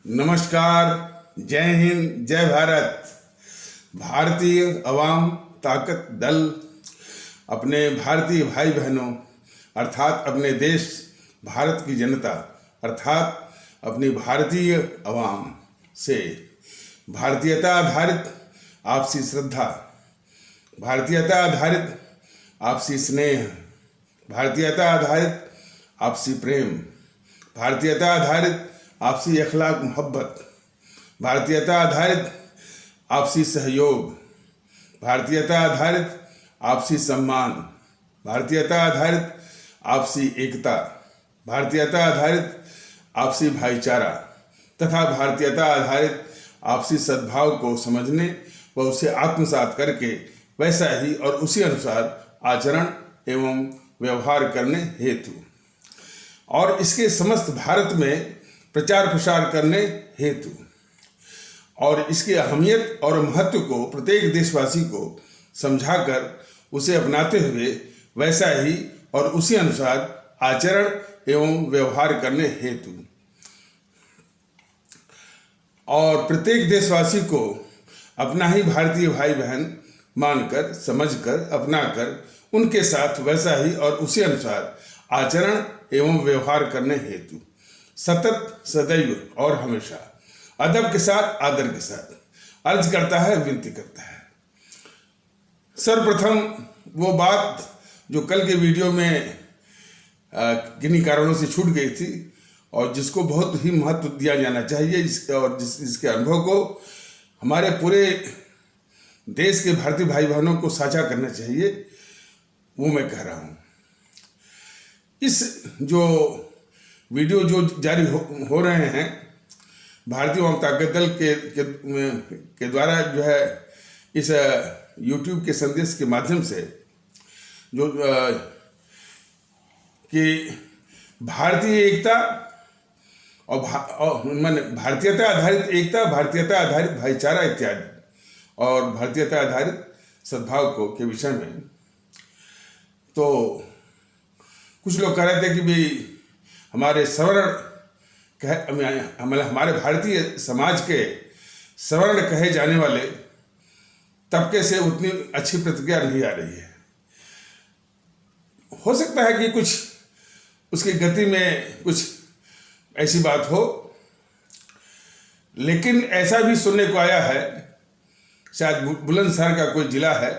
नमस्कार, जय हिंद, जय भारत। भारतीय अवाम ताकत दल अपने भारतीय भाई बहनों अर्थात अपने देश भारत की जनता अर्थात अपनी भारतीय अवाम से भारतीयता आधारित आपसी श्रद्धा, भारतीयता आधारित आपसी स्नेह, भारतीयता आधारित आपसी प्रेम, भारतीयता आधारित आपसी अखलाक मोहब्बत, भारतीयता आधारित आपसी सहयोग, भारतीयता आधारित आपसी सम्मान, भारतीयता आधारित आपसी एकता, भारतीयता आधारित आपसी भाईचारा तथा भारतीयता आधारित आपसी सद्भाव को समझने व उसे आत्मसात करके वैसा ही और उसी अनुसार आचरण एवं व्यवहार करने हेतु और इसके समस्त भारत में प्रचार प्रसार करने हेतु और इसकी अहमियत और महत्व को प्रत्येक देशवासी को समझाकर उसे अपनाते हुए वैसा ही और उसी अनुसार आचरण एवं व्यवहार करने हेतु और प्रत्येक देशवासी को अपना ही भारतीय भाई बहन मानकर, समझकर, अपनाकर उनके साथ वैसा ही और उसी अनुसार आचरण एवं व्यवहार करने हेतु सतत, सदैव और हमेशा अदब के साथ, आदर के साथ अर्ज करता है, विनती करता है। सर्वप्रथम वो बात जो कल के वीडियो में किन्हीं कारणों से छूट गई थी और जिसको बहुत ही महत्व दिया जाना चाहिए और जिसके अनुभव को हमारे पूरे देश के भारतीय भाई बहनों को साझा करना चाहिए, वो मैं कह रहा हूँ। इस जो वीडियो जो जारी हो रहे हैं भारतीय अवाम ताकत दल के द्वारा जो है इस यूट्यूब के संदेश के माध्यम से जो कि भारतीय एकता और माने भारतीयता आधारित एकता, भारतीयता आधारित भाईचारा इत्यादि और भारतीयता आधारित सद्भाव को के विषय में तो कुछ लोग कह रहे थे कि भाई हमारे हमारे भारतीय समाज के सवर्ण कहे जाने वाले तबके से उतनी अच्छी प्रतिक्रिया नहीं आ रही है। हो सकता है कि कुछ उसकी गति में कुछ ऐसी बात हो, लेकिन ऐसा भी सुनने को आया है, शायद बुलंदशहर का कोई जिला है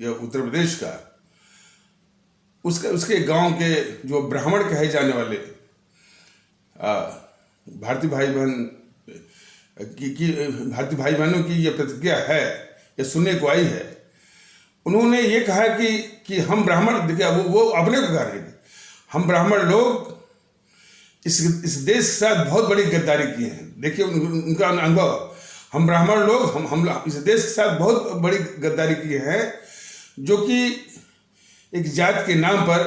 या उत्तर प्रदेश का, उसके गांव के जो ब्राह्मण कहे जाने वाले भारतीय भाई बहनों की ये प्रतिक्रिया है, ये सुनने को आई है। उन्होंने ये कहा कि हम ब्राह्मण, देखिए वो अपने को कह रहे हैं, हम ब्राह्मण लोग इस देश के साथ बहुत बड़ी गद्दारी किए हैं। देखिए उनका अनुभव, हम ब्राह्मण लोग हम इस देश के साथ बहुत बड़ी गद्दारी किए हैं, जो कि एक जात के नाम पर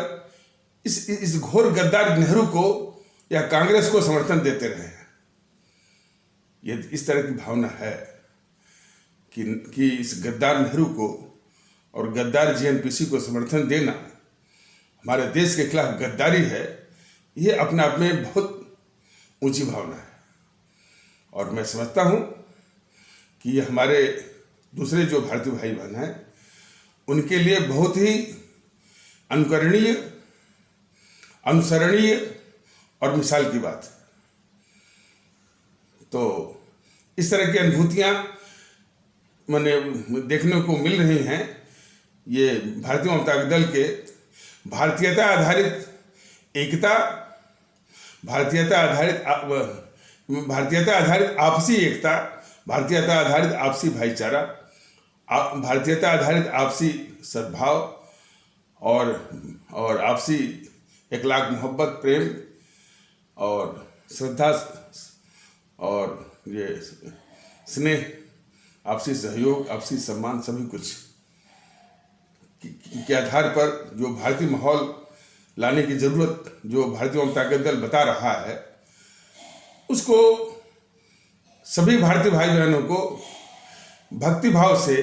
इस घोर गद्दार नेहरू को या कांग्रेस को समर्थन देते रहे हैं। ये इस तरह की भावना है कि इस गद्दार नेहरू को और गद्दार जीएनपीसी को समर्थन देना हमारे देश के खिलाफ गद्दारी है। ये अपने आप में बहुत ऊंची भावना है और मैं समझता हूँ कि ये हमारे दूसरे जो भारतीय भाई बहन हैं उनके लिए बहुत ही अनुकरणीय, अनुसरणीय और मिसाल की बात है। तो इस तरह की अनुभूतियाँ मैंने देखने को मिल रही हैं। ये भारतीय अवाम ताकत दल के भारतीयता आधारित एकता, भारतीयता आधारित आपसी एकता, भारतीयता आधारित आपसी भाईचारा, भारतीयता आधारित आपसी सद्भाव और आपसी अखलाक मोहब्बत, प्रेम और श्रद्धा और ये स्नेह, आपसी सहयोग, आपसी सम्मान, सभी कुछ के आधार पर जो भारतीय माहौल लाने की जरूरत जो भारतीय अवाम ताकत दल बता रहा है, उसको सभी भारतीय भाई बहनों को भक्ति भाव से,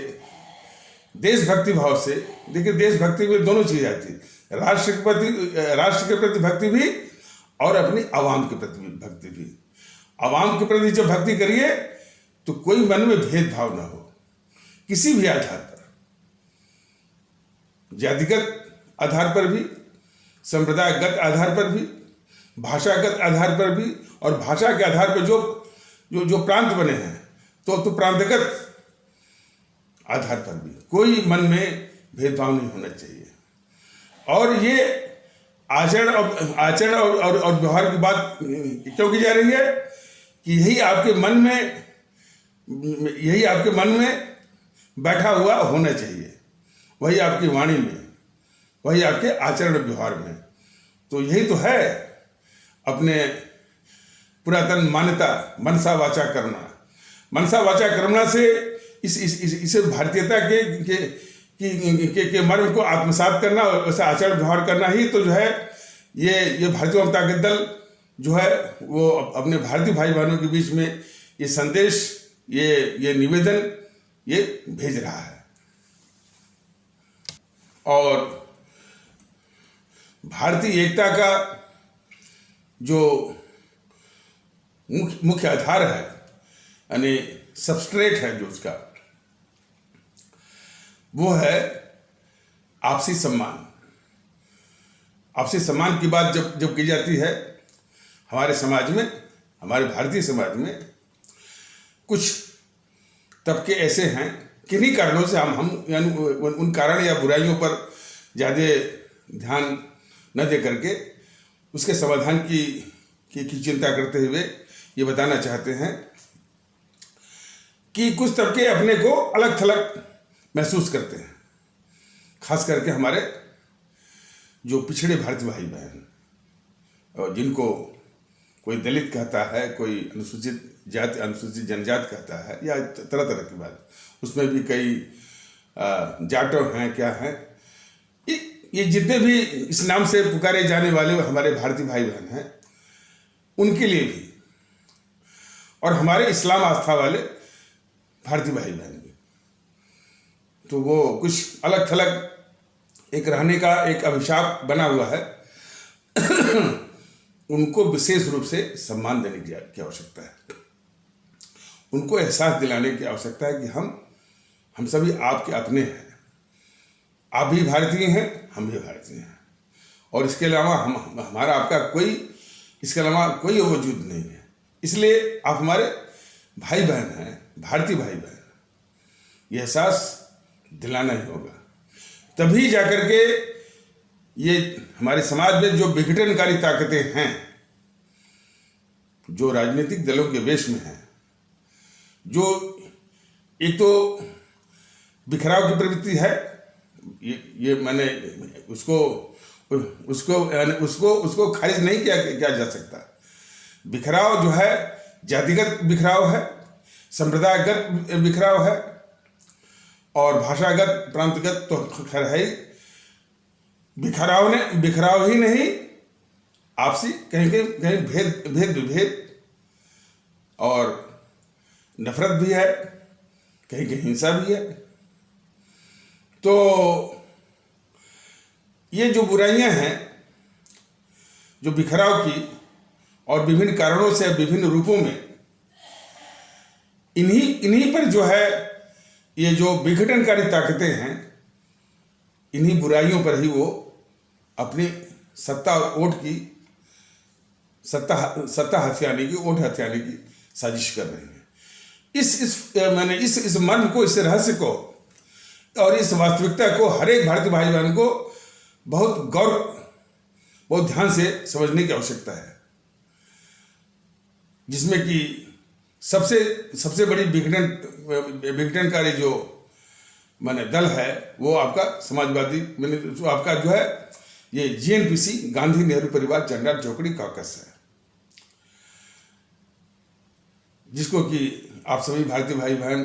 देशभक्ति भाव से, देखिए देशभक्ति में दोनों चीज आती है, राष्ट्र के प्रति भक्ति भी और अपनी आवाम के प्रति भक्ति भी। आवाम के प्रति जब भक्ति करिए तो कोई मन में भेदभाव ना हो, किसी भी आधार पर, जातिगत आधार पर भी, संप्रदायगत आधार पर भी, भाषागत आधार पर भी, और भाषा के आधार पर जो जो जो प्रांत बने हैं तो प्रांतगत आधार पर भी कोई मन में भेदभाव नहीं होना चाहिए। और ये आचरण और व्यवहार की बात क्यों की जा रही है कि यही आपके मन में बैठा हुआ होना चाहिए, वही आपकी वाणी में, वही आपके आचरण व्यवहार में। तो यही तो है अपने पुरातन मान्यता, मनसा वाचा कर्मणा। मनसा वाचा कर्मणा से इस भारतीयता के मर्म को आत्मसात करना और ऐसा आचरण व्यवहार करना ही तो जो है ये भारतीय जनता के दल जो है वो अपने भारतीय भाई बहनों के बीच में ये संदेश, ये निवेदन ये भेज रहा है। और भारतीय एकता का जो मुख्य आधार है, यानी सबस्ट्रेट है जो उसका, वो है आपसी सम्मान। आपसी सम्मान की बात जब की जाती है हमारे समाज में, हमारे भारतीय समाज में कुछ तबके ऐसे हैं, किन्हीं कारणों से हम यानी उन कारण या बुराइयों पर ज़्यादा ध्यान न दे करके उसके समाधान की चिंता करते हुए ये बताना चाहते हैं कि कुछ तबके अपने को अलग थलग महसूस करते हैं, खास करके हमारे जो पिछड़े भारतीय भाई बहन, और जिनको कोई दलित कहता है, कोई अनुसूचित जाति, अनुसूचित जनजाति कहता है, या तरह तरह की बात, उसमें भी कई जाटों हैं, क्या हैं, ये जितने भी इस नाम से पुकारे जाने वाले हमारे भारतीय भाई बहन हैं, उनके लिए भी, और हमारे इस्लाम आस्था वाले भारतीय भाई बहन भी, तो वो कुछ अलग थलग एक रहने का एक अभिशाप बना हुआ है। उनको विशेष रूप से सम्मान देने की आवश्यकता है, उनको एहसास दिलाने की आवश्यकता है कि हम सभी आपके अपने हैं, आप भी भारतीय हैं, हम भी भारतीय हैं, और इसके अलावा हमारा आपका इसके अलावा कोई वजूद नहीं है। इसलिए आप हमारे भाई बहन हैं, भारतीय भाई बहन, ये एहसास दिलाना ही होगा। तभी जाकर के ये हमारे समाज में जो विघटनकारी ताकतें हैं, जो राजनीतिक दलों के वेश में हैं, जो एक तो बिखराव की प्रवृत्ति है, ये मैंने उसको खारिज नहीं किया जा सकता। बिखराव जो है जातिगत बिखराव है, संप्रदायगत बिखराव है, और भाषागत प्रांतगत तो खैर है ही। बिखराव ही नहीं, आपसी कहीं भेद विभेद और नफरत भी है, कहीं हिंसा भी है। तो ये जो बुराइयां हैं, जो बिखराव की और विभिन्न कारणों से विभिन्न रूपों में, इन्हीं पर जो है ये जो विघटनकारी ताकतें हैं, इन्हीं बुराइयों पर ही वो अपनी सत्ता और ओट की सत्ता हथियाने की, ओट हथियाने की साजिश कर रहे हैं। इस मर्म को, इस रहस्य को और इस वास्तविकता को हर एक भारतीय भाई बहन को बहुत ध्यान से समझने की आवश्यकता है, जिसमें कि सबसे बड़ी विघटनकारी जो दल है वो आपका समाजवादी आपका जो है ये जीएनपीसी, गांधी नेहरू परिवार जनरल चौकड़ी कॉकस है, जिसको कि आप सभी भारतीय भाई बहन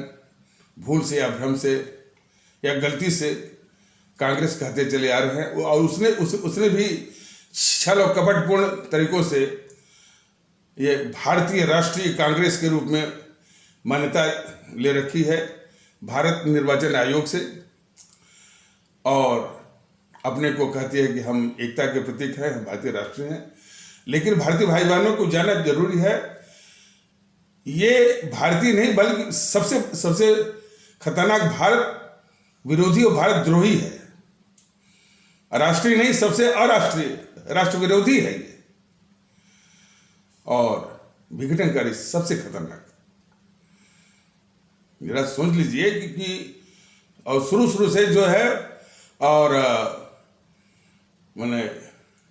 भूल से या भ्रम से या गलती से कांग्रेस कहते चले आ रहे हैं। और उसने भी छल और कपटपूर्ण तरीकों से ये भारतीय राष्ट्रीय कांग्रेस के रूप में मान्यता ले रखी है भारत निर्वाचन आयोग से, और अपने को कहती है कि हम एकता के प्रतीक हैं, हम भारतीय राष्ट्रीय हैं। लेकिन भारतीय भाई बहनों को जानना जरूरी है ये भारतीय नहीं बल्कि सबसे सबसे खतरनाक भारत विरोधी और भारत द्रोही है। राष्ट्रीय नहीं, सबसे अराष्ट्रीय, राष्ट्र विरोधी है ये और विघटनकारी, सबसे खतरनाक। जरा सोच लीजिए कि और शुरू से जो है, और मैंने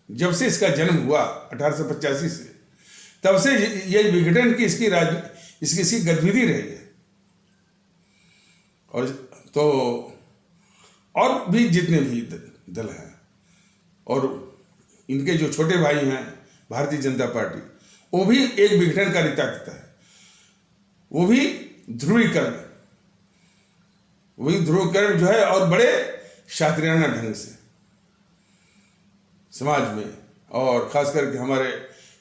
जब से इसका जन्म हुआ 1885 से, तब से ये विघटन की इसकी गतिविधि रही है। और तो और भी जितने भी दल हैं और इनके जो छोटे भाई हैं भारतीय जनता पार्टी, वो भी एक विघटनकारी ताकत है। वो भी ध्रुवीकरण जो है, और बड़े शास्त्रीयाना ढंग से समाज में और खास करके हमारे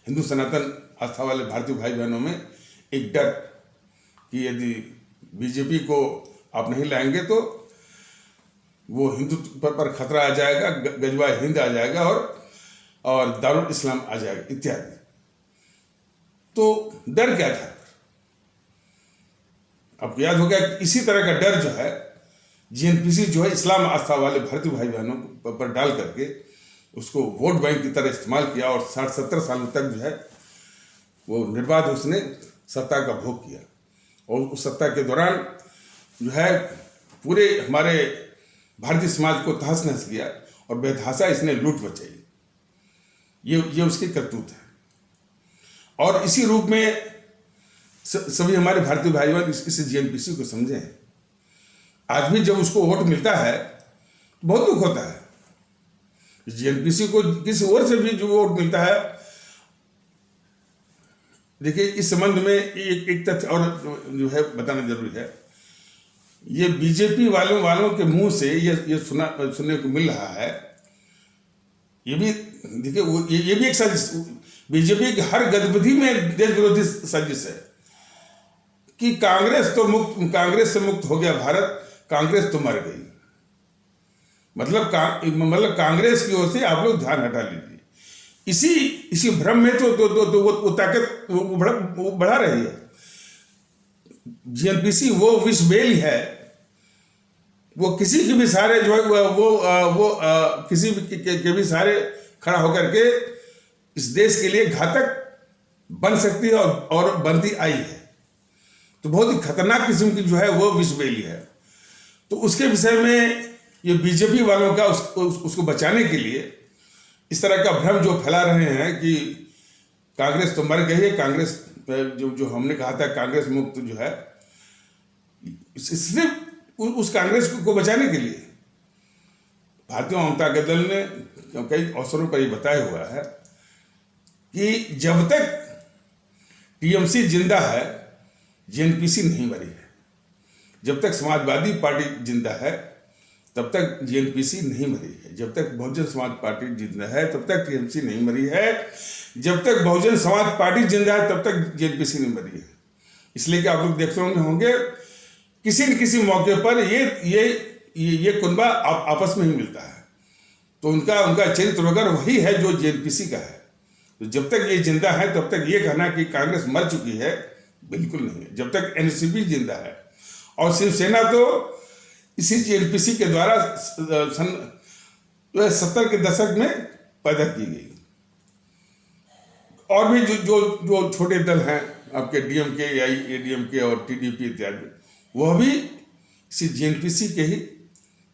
हिंदू सनातन आस्था वाले भारतीय भाई बहनों में एक डर कि यदि बीजेपी को आप नहीं लाएंगे तो वो हिंदुत्व पर खतरा आ जाएगा, गजवा हिंद आ जाएगा और दारुल इस्लाम आ जाएगा इत्यादि। तो डर क्या था? आपको याद होगा कि इसी तरह का डर जो है जीएनपीसी जो है इस्लाम आस्था वाले भारतीय भाई बहनों पर डाल करके उसको वोट बैंक की तरह इस्तेमाल किया और 60-70 सालों तक जो है वो निर्बाध उसने सत्ता का भोग किया। और उस सत्ता के दौरान जो है पूरे हमारे भारतीय समाज को तहस नहस किया और बेतहाशा इसने लूट मचाई। ये उसकी करतूत है। और इसी रूप में सभी हमारे भारतीय भाई बहन इस जीएनपीसी को समझें। आज भी जब उसको वोट मिलता है बहुत दुख होता है। जीएनपीसी को किसी और से भी जो वोट मिलता है, देखिए इस संबंध में एक तथ्य और जो है बताना जरूरी है। ये बीजेपी वालों के मुंह से ये सुनने को मिल रहा है। ये भी देखिए ये भी एक साजिश, बीजेपी की हर गतिविधि में देश विरोधी साजिश है कि कांग्रेस से मुक्त हो गया भारत, कांग्रेस तो मर गई। मतलब कांग्रेस की ओर से आप लोग ध्यान हटा लीजिए। इसी भ्रम में तो वो ताकत वो बढ़ा रही है। जीएनपीसी वो विष बेल है, वो किसी के भी सहारे जो है वो किसी के भी सहारे खड़ा होकर के इस देश के लिए घातक बन सकती है और बनती आई है। तो बहुत ही खतरनाक किस्म की जो है वो विष बेली है। तो उसके विषय में ये बीजेपी वालों का उसको बचाने के लिए इस तरह का भ्रम जो फैला रहे हैं कि कांग्रेस तो मर गई है, कांग्रेस जो हमने कहा था कांग्रेस मुक्त जो है, सिर्फ उस कांग्रेस को बचाने के लिए भारतीय जनता दल ने कई अवसरों पर ये बताया हुआ है कि जब तक टीएमसी जिंदा है जीएनपीसी नहीं मरी है। जब तक समाजवादी पार्टी जिंदा है तब तक जीएनपीसी नहीं मरी है। जब तक बहुजन समाज पार्टी जिंदा है तब तक टीएमसी नहीं मरी है। जब तक बहुजन समाज पार्टी जिंदा है तब तक जीएनपीसी नहीं मरी है। इसलिए कि आप लोग देखते होंगे किसी न किसी मौके पर ये कुनबा आपस में ही मिलता है। तो उनका चरित्र वगैरह वही है जो जीएनपीसी का है। तो जब तक ये जिंदा है तब तक ये कहना कि कांग्रेस मर चुकी है बिल्कुल नहीं है। जब तक एनसीपी जिंदा है, और शिवसेना तो इसी जीएनपीसी के द्वारा सन 70 के दशक में पैदा की गई। और भी जो छोटे दल हैं आपके डीएमके या एडीएमके और टीडीपी इत्यादि, वह भी इसी जीएनपीसी के ही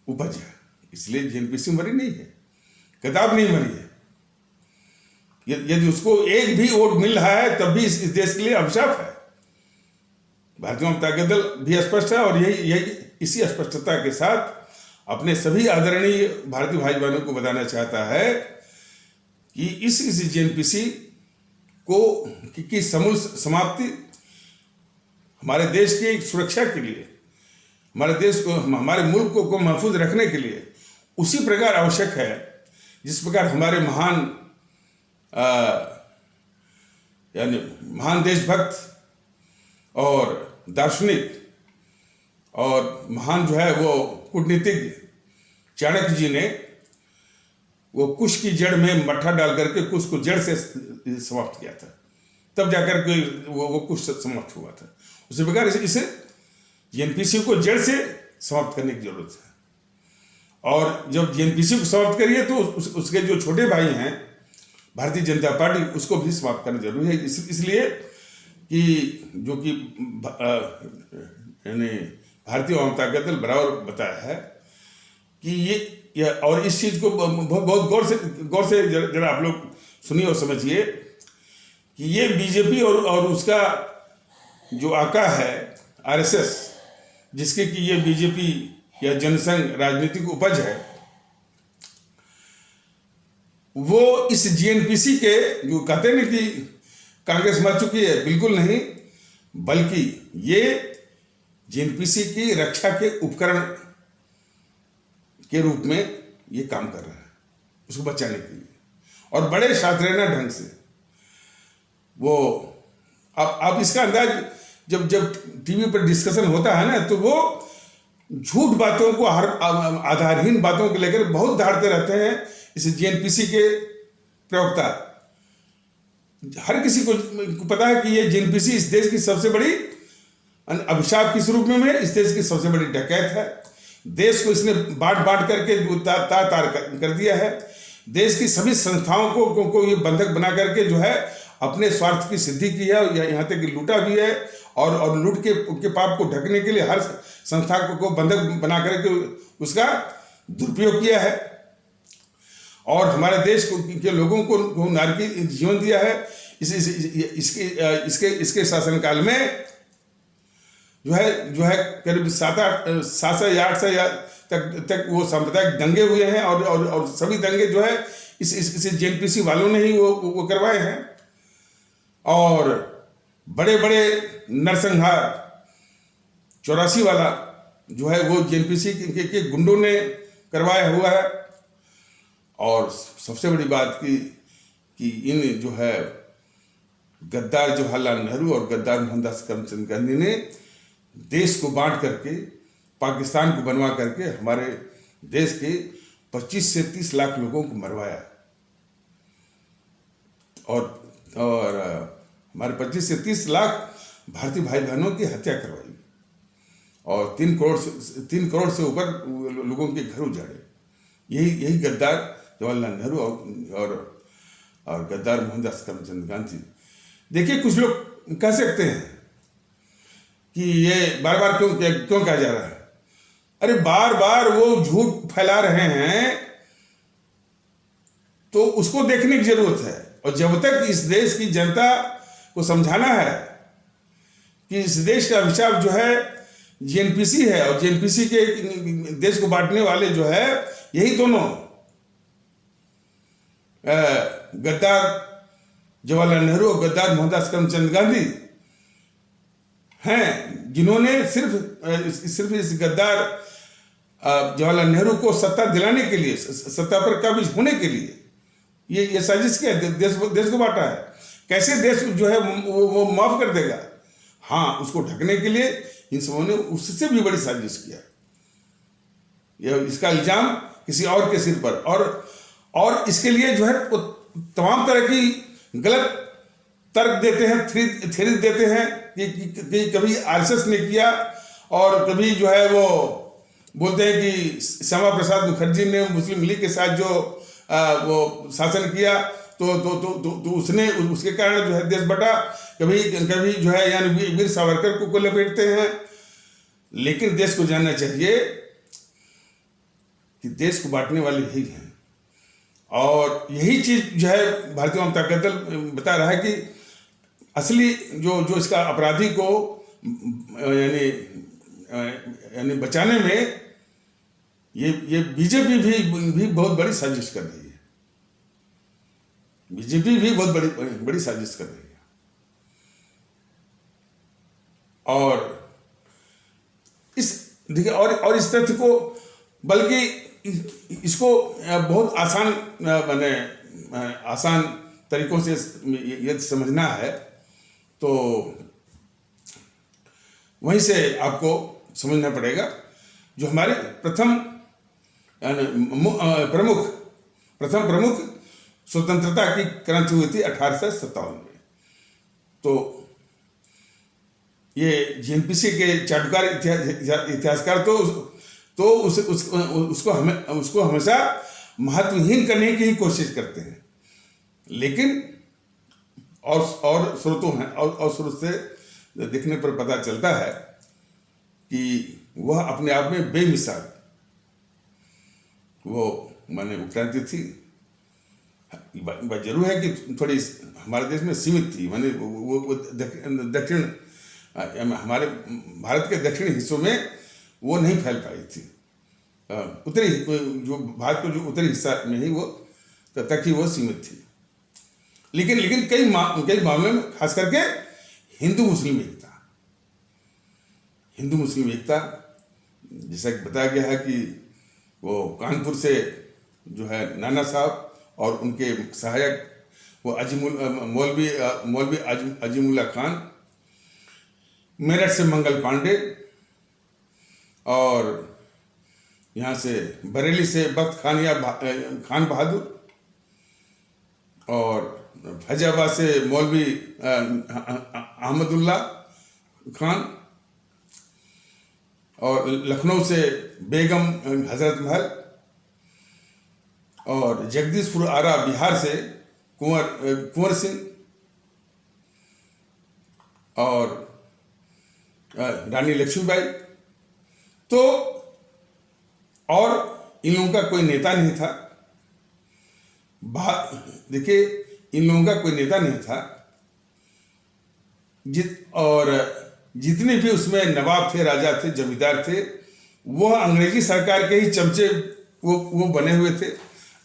उपज है। इसलिए जीएनपीसी मरी नहीं है, कदाप नहीं मरी है। यदि उसको एक भी वोट मिल रहा है तब भी इस देश के लिए अभिशाप है। भारतीय जनता दल भी स्पष्ट है और यही इसी स्पष्टता के साथ अपने सभी आदरणीय भारतीय भाई बहनों को बताना चाहता है कि इस जीएनपीसी की समूल समाप्ति हमारे देश की सुरक्षा के लिए, हमारे देश को, हमारे मुल्क को महफूज रखने के लिए उसी प्रकार आवश्यक है जिस प्रकार हमारे महान देशभक्त और दार्शनिक और महान जो है वो कूटनीतिज्ञ चाणक्य जी ने वो कुश की जड़ में मट्ठा डाल करके कुश को जड़ से समाप्त किया था। तब जाकर के वो कुछ समाप्त हुआ था। उसी प्रकार इसे जेएनपीसी को जड़ से समाप्त करने की जरूरत है। और जब जेएनपीसी को समाप्त करिए तो उसके जो छोटे भाई हैं भारतीय जनता पार्टी, उसको भी समाप्त करना जरूरी है। इसलिए कि जो कि यानी भारतीय जनता दल बराबर बताया है कि ये और इस चीज को बहुत गौर से जरा आप लोग सुनिए और समझिए कि ये बीजेपी और उसका जो आका है आरएसएस, जिसके कि ये बीजेपी या जनसंघ राजनीतिक उपज है, वो इस जीएनपीसी के जो कहते हैं कि कांग्रेस मर चुकी है, बिल्कुल नहीं, बल्कि ये जीएनपीसी की रक्षा के उपकरण के रूप में ये काम कर रहा है, उसको बचाने के लिए, और बड़े शातिराना ढंग से। वो अब इसका अंदाज जब टीवी पर डिस्कशन होता है ना, तो वो झूठ बातों को, हर आधारहीन बातों को लेकर बहुत धारते रहते हैं। इस जीएनपीसी के प्रवक्ता, हर किसी को पता है कि ये जीएनपीसी इस देश की सबसे बड़ी अभिशाप किस रूप में इस देश की सबसे बड़ी डकैत है। देश को इसने बांट करके तार कर दिया है। देश की सभी संस्थाओं को ये बंधक बना करके जो है अपने स्वार्थ की सिद्धि की है, यहाँ तक कि लूटा भी है, और लूट के पाप को ढकने के लिए हर संस्था को बंधक बना करके उसका दुरुपयोग किया है, और हमारे देश के लोगों को नारकीय जीवन दिया है। इसके शासनकाल में जो है करीब 700 या 800 तक वो सांप्रदायिक दंगे हुए हैं, और सभी दंगे जो है इस जेएनपीसी वालों ने ही वो करवाए हैं। और बड़े बड़े नरसंहार 84 वाला जो है वो जेएनपीसी के गुंडों ने करवाया हुआ है। और सबसे बड़ी बात कि इन जो है गद्दार जवाहरलाल नेहरू और गद्दार मोहनदास करमचंद गांधी ने देश को बांट करके, पाकिस्तान को बनवा करके हमारे देश के 25 से 30 लाख लोगों को मरवाया, और हमारे 25 से 30 लाख भारतीय भाई बहनों की हत्या करवाई, और 3 करोड़ से ऊपर लोगों के घर उजाड़े। यही गद्दार जवाहरलाल नेहरू और गद्दार मोहनदास करमचंद गांधी। देखिए, कुछ लोग कह सकते हैं कि ये बार बार क्यों कहा जा रहा है। अरे बार बार वो झूठ फैला रहे हैं तो उसको देखने की जरूरत है। और जब तक इस देश की जनता को समझाना है कि इस देश का अभिशाप जो है जीएनपीसी है, और जीएनपीसी के देश को बांटने वाले जो है यही दोनों गद्दार जवाहरलाल नेहरू और गद्दार मोहनदास करमचंद गांधी हैं, जिन्होंने सिर्फ इस गद्दार जवाहरलाल नेहरू को सत्ता दिलाने के लिए, सत्ता पर काबिज होने के लिए ये साजिश किया, देश को बांटा है। कैसे देश जो है वो माफ कर देगा? हाँ, उसको ढकने के लिए इन सबों ने उससे भी बड़ी साजिश किया। इसका इल्जाम किसी और के सिर पर, और इसके लिए जो है तमाम तरह की गलत तर्क देते हैं, थ्योरी देते हैं कि कभी आरएसएस ने किया, और कभी जो है वो बोलते हैं कि श्यामा प्रसाद मुखर्जी ने मुस्लिम लीग के साथ जो वो शासन किया तो उसके कारण जो है देश बटा। कभी जो है यानी वीर सावरकर को लपेटते हैं। लेकिन देश को जानना चाहिए कि देश को बांटने वाले यही हैं, और यही चीज जो है भारतीय जनता दल बता रहा है कि असली जो इसका अपराधी को यानी बचाने में ये बीजेपी भी बहुत बड़ी साजिश कर रही है। बीजेपी भी बहुत बड़ी साजिश कर रही है। और देखिए, और इस तथ्य को, बल्कि इसको बहुत आसान तरीकों से यदि समझना है तो वहीं से आपको समझना पड़ेगा। जो हमारे प्रथम प्रमुख स्वतंत्रता की क्रांति हुई थी 1857 में। तो ये जीएनपीसी के चाटुकार इतिहासकार तो उसको हमेशा महत्वहीन करने की ही कोशिश करते हैं, लेकिन और स्रोतों हैं और स्रोत से देखने पर पता चलता है कि वह अपने आप में बेमिसाल वो माने क्रांति थी। बात जरूर है कि थोड़ी हमारे देश में सीमित थी, माने वो दक्षिण हमारे भारत के दक्षिणी हिस्सों में वो नहीं फैल पाई थी। उत्तरी जो भारत का जो उत्तरी हिस्सा में ही वो तक ही वो सीमित थी। लेकिन कई मामलों में खास करके हिंदू मुस्लिम एकता जैसा कि बताया गया है कि वो कानपुर से जो है नाना साहब और उनके सहायक वो मौलवी अजीमुल्ला खान, मेरठ से मंगल पांडे और यहाँ से बरेली से बख्त खान बहादुर और फैजाबाद से मौलवी अहमदुल्ला खान और लखनऊ से बेगम हजरत महल और जगदीशपुर आरा बिहार से कुंवर सिंह और रानी लक्ष्मीबाई। तो और इन लोगों का कोई नेता नहीं था। देखिए, इन लोगों का कोई नेता नहीं था और जितने भी उसमें नवाब थे, राजा थे, जमींदार थे, वह अंग्रेजी सरकार के ही चमचे वो बने हुए थे।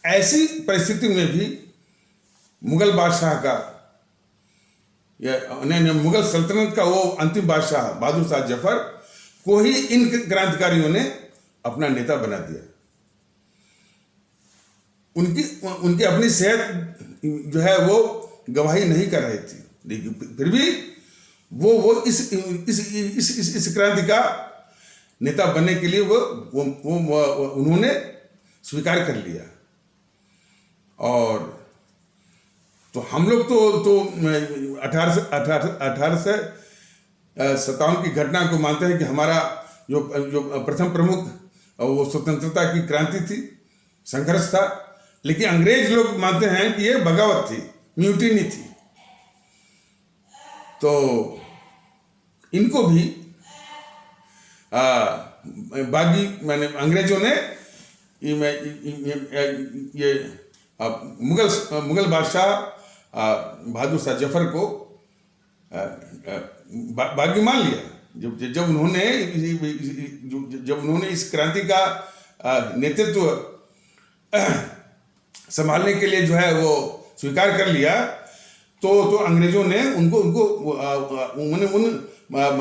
ऐसी परिस्थिति में भी मुगल बादशाह का या मुगल सल्तनत का वो अंतिम बादशाह बहादुर शाह जफर को ही इन क्रांतिकारियों ने अपना नेता बना दिया। उनकी अपनी सेहत जो है वो गवाही नहीं कर रही थी, लेकिन फिर भी वो इस क्रांति का नेता बनने के लिए वो उन्होंने स्वीकार कर लिया। और तो हम लोग तो 1857 की घटना को मानते हैं कि हमारा जो प्रथम प्रमुख वो स्वतंत्रता की क्रांति थी, संघर्ष था। लेकिन अंग्रेज लोग मानते हैं कि ये बगावत थी, म्यूटिनी थी। तो इनको भी बागी मैंने अंग्रेजों ने ये मुगल बादशाह बहादुर शाह जफर को बागी मान लिया। जब उन्होंने इस क्रांति का नेतृत्व संभालने के लिए जो है वो स्वीकार कर लिया, तो अंग्रेजों ने उन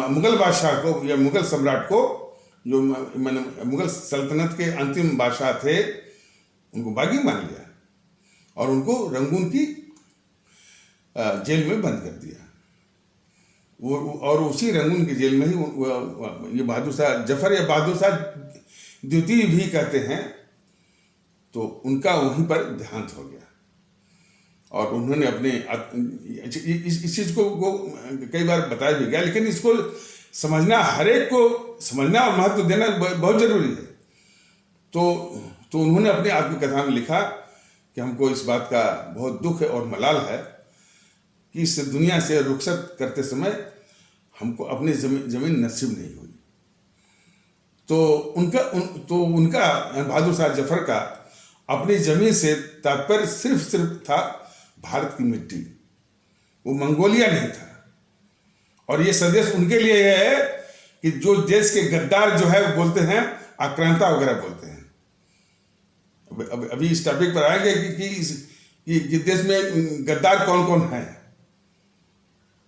मुगल बादशाह को या मुगल सम्राट को, जो मुगल सल्तनत के अंतिम बादशाह थे, उनको बागी मान लिया और उनको रंगून की जेल में बंद कर दिया। और उसी रंगून की जेल में ही ये बहादुर शाह जफर या बहादुर शाह द्वितीय भी कहते हैं, तो उनका वहीं पर देहांत हो गया। और उन्होंने अपने इस चीज को कई बार बताया भी गया, लेकिन इसको समझना, हर एक को समझना और महत्व देना बहुत जरूरी है। तो उन्होंने अपने आत्मकथा में लिखा कि हमको इस बात का बहुत दुख है और मलाल है कि इस दुनिया से रुखसत करते समय हमको अपनी जमीन नसीब नहीं हुई। तो उनका बहादुर शाह जफर का अपनी जमीन से तात्पर्य सिर्फ था भारत की मिट्टी, वो मंगोलिया नहीं था। और ये संदेश उनके लिए है कि जो देश के गद्दार जो है बोलते हैं आक्रांता वगैरह बोलते हैं। अभी इस टॉपिक पर आएंगे कि देश में गद्दार कौन कौन है।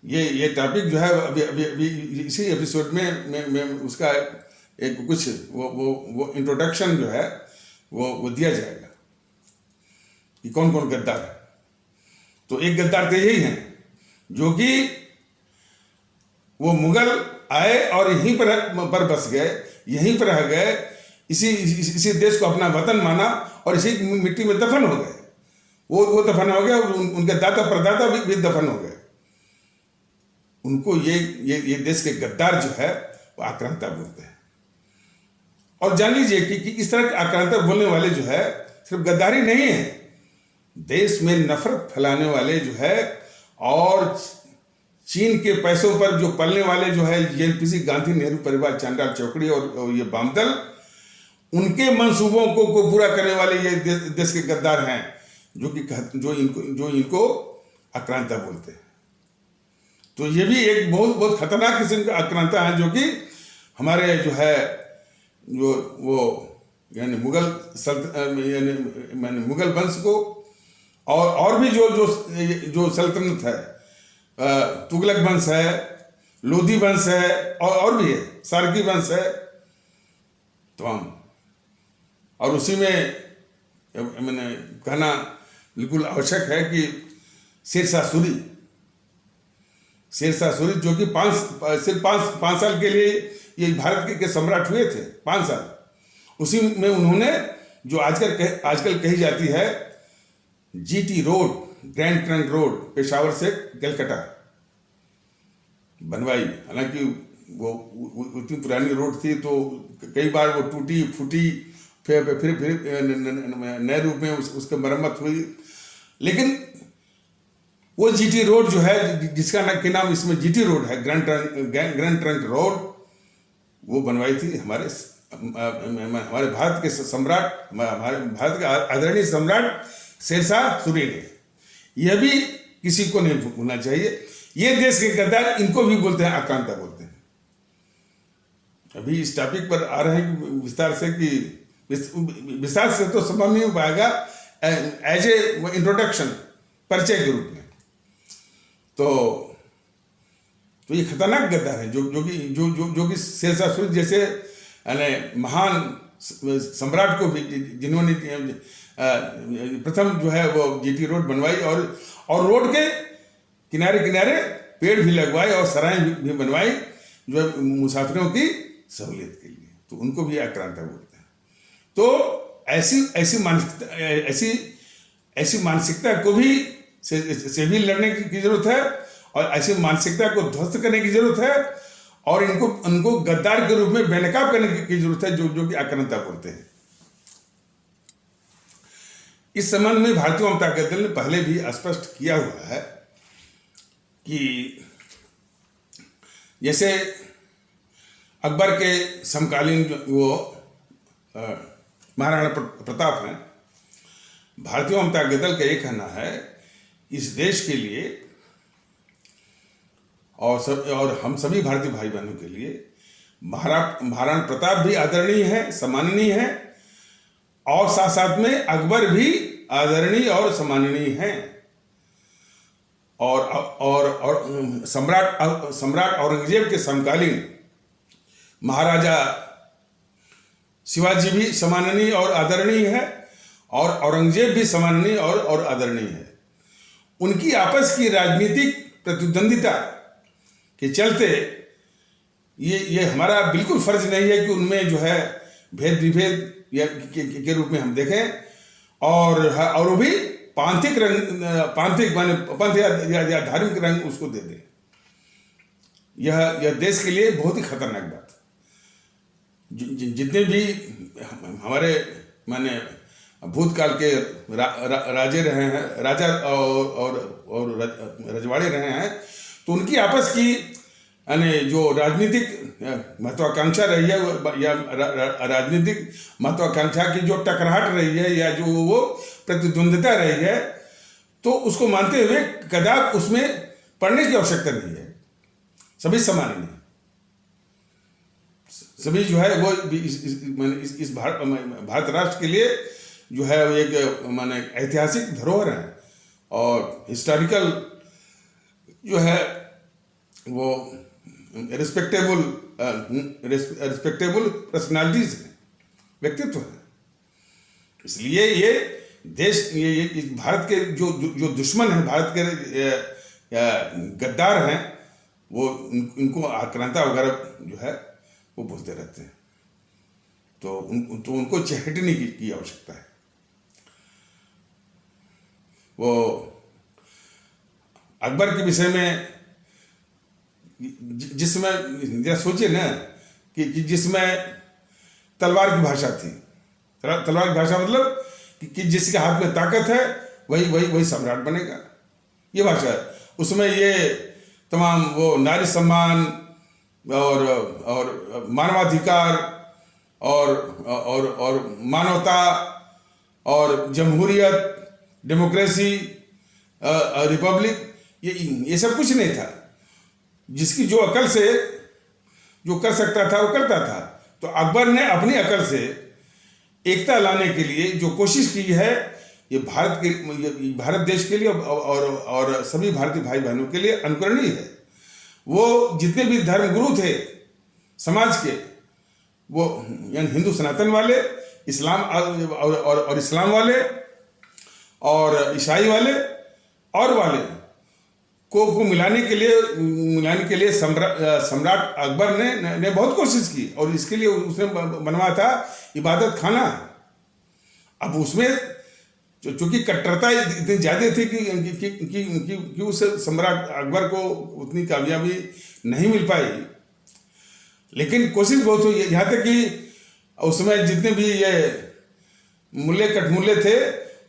ये टॉपिक जो है अभी इसी एपिसोड में उसका एक कुछ वो इंट्रोडक्शन जो है वो दिया जाएगा कि कौन कौन गद्दार है। तो एक गद्दार तो यही हैं जो कि वो मुगल आए और यहीं पर बस गए, यहीं पर रह गए, इसी देश को अपना वतन माना और इसी मिट्टी में दफन हो गए। वो दफन हो गया, उनके दाता परदाता भी दफन हो गए। उनको ये देश के गद्दार जो है वो आक्रांता बोलते हैं। और जान लीजिए कि इस तरह के आक्रांता बोलने वाले जो है सिर्फ गद्दारी नहीं है, देश में नफरत फैलाने वाले जो है और चीन के पैसों पर जो पलने वाले जो है एनपीसी, गांधी नेहरू परिवार, चांडाल चौकड़ी और ये वामदल, उनके मंसूबों को पूरा करने वाले ये देश के गद्दार हैं जो इनको आक्रांता बोलते हैं। तो ये भी एक बहुत खतरनाक किस्म का आक्रांता है जो कि हमारे जो है यानी मुगल वंश को और भी जो सल्तनत है, तुगलक वंश है, लोधी वंश है और भी है, सार्की वंश है तमाम। और उसी में मैंने कहना बिल्कुल आवश्यक है कि शेरशाह सूरी जो कि सिर्फ पाँच साल के लिए ये भारत के सम्राट हुए थे, 5 साल। उसी में उन्होंने जो आजकल कही जाती है GT road, grand trunk road, Peshawar से कलकत्ता बनवाई। हालांकि वो उतनी पुरानी रोड थी तो कई बार वो टूटी फूटी, फिर नए रूप में उसकी मरम्मत हुई, लेकिन वो जीटी रोड जो है, जिसका नाम इसमें जीटी रोड है, ग्रैंड ट्रंक रोड, वो बनवाई थी हमारे भारत के सम्राट, हमारे भारत के आदरणीय सम्राट शेरशाह सूरी ने। यह भी किसी को नहीं भूलना चाहिए। ये देश के गद्दार, इनको भी बोलते हैं आक्रांता बोलते हैं। अभी इस टॉपिक पर आ रहे हैं विस्तार से, कि विस्तार से तो समझ नहीं पाएगा, एज ए इंट्रोडक्शन, परिचय के रूप में। तो ये खतरनाक गद्दार है जो कि शेरशाह सूरी जैसे महान सम्राट को भी, जिन्होंने प्रथम जो है वो जीटी रोड बनवाई और रोड के किनारे किनारे पेड़ भी लगवाए और सराय भी बनवाई जो है मुसाफिरों की सहूलियत के लिए, तो उनको भी आक्रांता बोलते हैं। तो ऐसी मानसिकता को भी से भी लड़ने की जरूरत है और ऐसी मानसिकता को ध्वस्त करने की जरूरत है और उनको गद्दार के रूप में बेनकाब करने की जरूरत है जो कि आक्रांता बोलते हैं। इस संबंध में भारतीय जनता दल ने पहले भी स्पष्ट किया हुआ है कि जैसे अकबर के समकालीन वो महाराणा प्रताप हैं, भारतीय जनता दल का ये कहना है इस देश के लिए और हम सभी भारतीय भाई बहनों के लिए महाराणा प्रताप भी आदरणीय है, सम्माननीय है, और साथ साथ में अकबर भी आदरणीय और सम्माननीय हैं। और सम्राट औरंगजेब के समकालीन महाराजा शिवाजी भी सम्माननीय और आदरणीय है और औरंगजेब भी सम्माननीय और आदरणीय है। उनकी आपस की राजनीतिक प्रतिद्वंदिता के चलते ये हमारा बिल्कुल फर्ज नहीं है कि उनमें जो है भेद विभेद के रूप में हम देखें और वो भी पांथिक माने पंथ या धार्मिक रंग उसको दे दें। यह देश के लिए बहुत ही खतरनाक बात। जितने भी हमारे माने भूतकाल के राजे रहे हैं, राजा और रजवाड़े रहे हैं, तो उनकी आपस की यानी जो राजनीतिक महत्वाकांक्षा रही है या राजनीतिक महत्वाकांक्षा की जो टकराहट रही है या जो वो प्रतिद्वंदिता रही है, तो उसको मानते हुए कदाप उसमें पढ़ने की आवश्यकता नहीं है। सभी समान नहीं, सभी जो है वो इस भारत राष्ट्र के लिए जो है वो एक माने ऐतिहासिक धरोहर है और हिस्टोरिकल जो है वो रिस्पेक्टेबल पर्सनालिटीज है, व्यक्तित्व है। इसलिए ये देश ये भारत के जो दुश्मन हैं, भारत के गद्दार हैं, वो इनको आक्रांता वगैरह जो है वो बोलते रहते हैं। तो उनको चहटने की आवश्यकता है। वो अकबर के विषय में जिसमें जरा सोचिए ना कि जिसमें तलवार की भाषा थी। तलवार की भाषा मतलब कि जिसके हाथ में ताकत है वही सम्राट बनेगा, ये भाषा है। उसमें ये तमाम वो नारी सम्मान और मानवाधिकार और मानवता और जमहूरियत, डेमोक्रेसी, रिपब्लिक, ये सब कुछ नहीं था। जिसकी जो अकल से जो कर सकता था वो करता था। तो अकबर ने अपनी अकल से एकता लाने के लिए जो कोशिश की है, ये भारत देश के लिए और सभी भारतीय भाई बहनों के लिए अनुकरणीय है। वो जितने भी धर्मगुरु थे समाज के, वो यानी हिंदू सनातन वाले, इस्लाम और इस्लाम वाले और ईसाई वाले और वाले को मिलाने के लिए सम्राट अकबर ने बहुत कोशिश की और इसके लिए उसने बनवाया था इबादत खाना। अब उसमें चूंकि कट्टरता इतनी ज्यादा थी कि उस सम्राट अकबर को उतनी कामयाबी नहीं मिल पाई, लेकिन कोशिश बहुत हुई। यहाँ तक कि उसमें जितने भी ये मुल्ले कटमुल्ले थे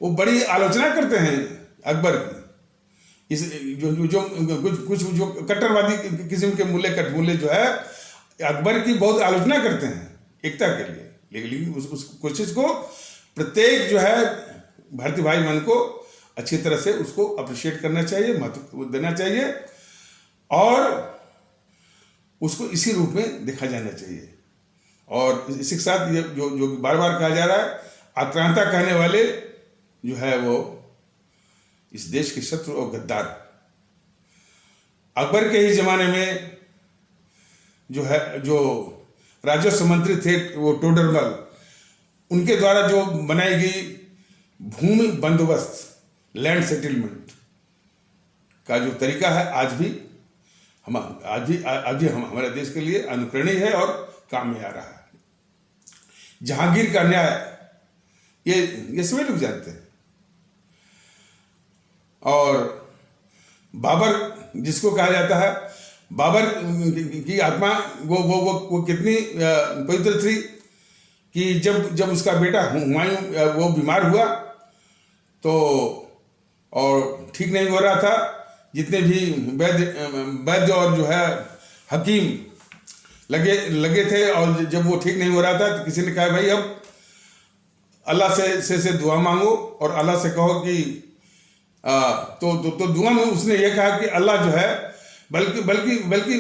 वो बड़ी आलोचना करते हैं अकबर की। इस जो कुछ जो कट्टरवादी किस्म के मुल्ले कटमुल्ले जो है अकबर की बहुत आलोचना करते हैं एकता के लिए, लेकिन उस कोशिश को प्रत्येक जो है भारतीय भाई बहन को अच्छी तरह से उसको अप्रिशिएट करना चाहिए, महत्व देना चाहिए और उसको इसी रूप में देखा जाना चाहिए। और इसी के साथ ये जो बार बार कहा जा रहा है, आक्रांता कहने वाले जो है वो इस देश के शत्रु और गद्दार। अकबर के ही जमाने में जो राजस्व मंत्री थे वो टोडरमल, उनके द्वारा जो बनाई गई भूमि बंदोबस्त, लैंड सेटलमेंट का जो तरीका है आज भी हमारे देश के लिए अनुकरणीय है और काम में आ रहा है। जहांगीर का न्याय ये सभी लोग जानते हैं। और बाबर जिसको कहा जाता है, बाबर की आत्मा वो कितनी पवित्र थी कि जब उसका बेटा हुमायूं वो बीमार हुआ तो और ठीक नहीं हो रहा था, जितने भी वैद्य और जो है हकीम लगे थे और जब वो ठीक नहीं हो रहा था तो किसी ने कहा भाई अब अल्लाह से दुआ मांगो और अल्लाह से कहो कि तो दुआ में उसने ये कहा कि अल्लाह जो है बल्कि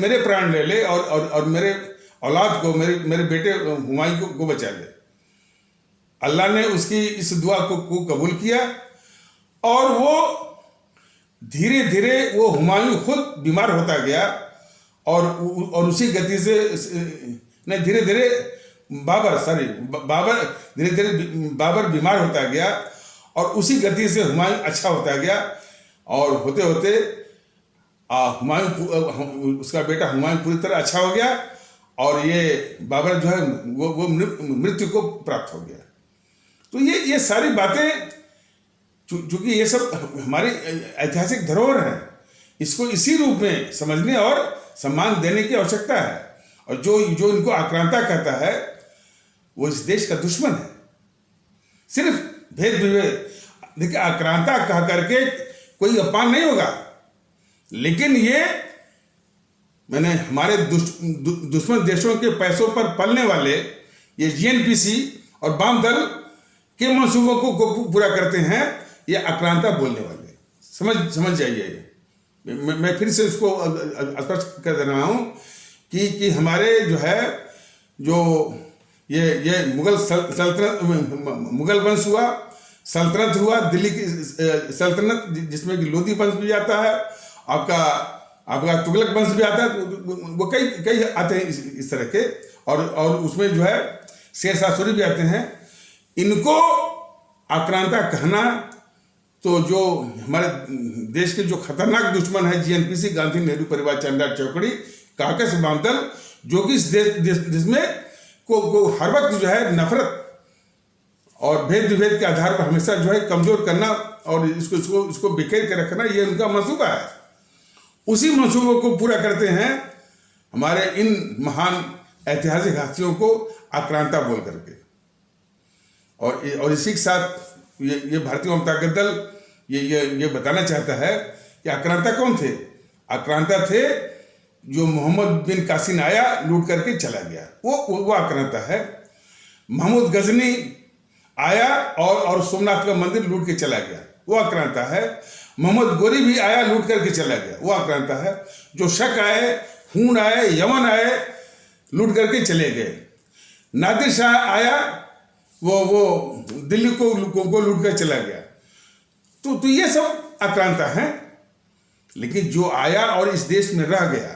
मेरे प्राण ले ले और मेरे औलाद को मेरे बेटे हुमायूं को बचा ले। अल्लाह ने उसकी इस दुआ को कबूल किया और वो धीरे धीरे वो हुमायूं खुद बीमार होता गया और उसी गति से नहीं धीरे धीरे बाबर बीमार होता गया और उसी गति से हुमायूं अच्छा होता गया और होते होते हुमायूं उसका बेटा हुमायूं पूरी तरह अच्छा हो गया और ये बाबर जो है वो मृत्यु को प्राप्त हो गया। तो ये सारी बातें चूंकि ये सब हमारी ऐतिहासिक धरोहर है, इसको इसी रूप में समझने और सम्मान देने की आवश्यकता है। और जो इनको आक्रांता कहता है वो इस देश का दुश्मन है। सिर्फ भेद विभेद देखिए, आक्रांता कह करके कोई अपमान नहीं होगा, लेकिन ये मैंने हमारे दुश्मन देशों के पैसों पर पलने वाले ये जीएनपीसी और वाम दल के मंसूबों को पूरा करते हैं ये आक्रांता बोलने वाले। समझ जाइए। मैं फिर से उसको स्पष्ट कर दे रहा हूं कि हमारे जो है जो ये मुगल वंश हुआ, सल्तनत हुआ, दिल्ली की सल्तनत जिसमें कि लोधी वंश भी आता है, आपका तुगलक वंश भी आता है, तो वो कई आते हैं इस तरह के और उसमें जो है शेरशाह सूरी भी आते हैं। इनको आक्रांता कहना तो जो हमारे देश के जो खतरनाक दुश्मन है जीएनपीसी, गांधी नेहरू परिवार, चंद्रा चौकड़ी, काकस बामदल, जो कि इस देश में को हर वक्त जो है नफरत और भेद विभेद के आधार पर हमेशा जो है कमजोर करना और इसको बिखेर के रखना, ये उनका मंसूबा है। उसी मंसूबों को पूरा करते हैं हमारे इन महान ऐतिहासिक हस्तियों को आक्रांता बोल करके। और इसी के साथ ये भारतीय वाम ताकत दल ये बताना चाहता है कि आक्रांता कौन थे। आक्रांता थे जो मोहम्मद बिन कासिम आया, लूट करके चला गया, वो आक्रांता है। महमूद गजनी आया और सोमनाथ का मंदिर लूट के चला गया, वो आक्रांता है। मोहम्मद गोरी भी आया, लूट करके चला गया, वो आक्रांता है। जो शक आए, हून आए, यमन आए, लूट करके चले गए। नादिर शाह आया, वो दिल्ली को लूट कर चला गया। तो ये सब आक्रांता है। लेकिन जो आया और इस देश में रह गया,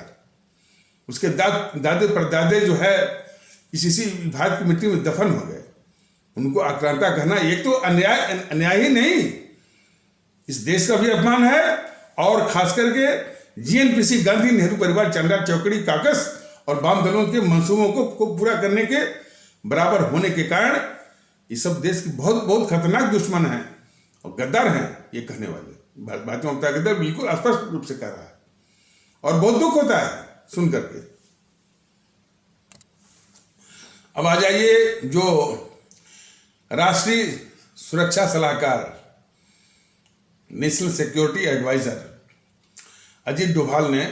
उसके दादे परदादे जो है इसी भारत की मिट्टी में दफन हो गए, उनको आक्रांता कहना एक तो अन्याय ही नहीं, इस देश का भी अपमान है। और खास करके जीएनपीसी, गांधी नेहरू परिवार, चंद्रा चौकड़ी काकस और वाम दलों के मंसूबों को पूरा करने के बराबर होने के कारण ये सब देश के बहुत खतरनाक दुश्मन हैं और गद्दार हैं। ये कहने वाले भारतीय जनता दल बिल्कुल स्पष्ट रूप से कह रहा है और बहुत दुख होता है सुन करके। अब आ जाइए, जो राष्ट्रीय सुरक्षा सलाहकार, national security adviser Ajit Doval ने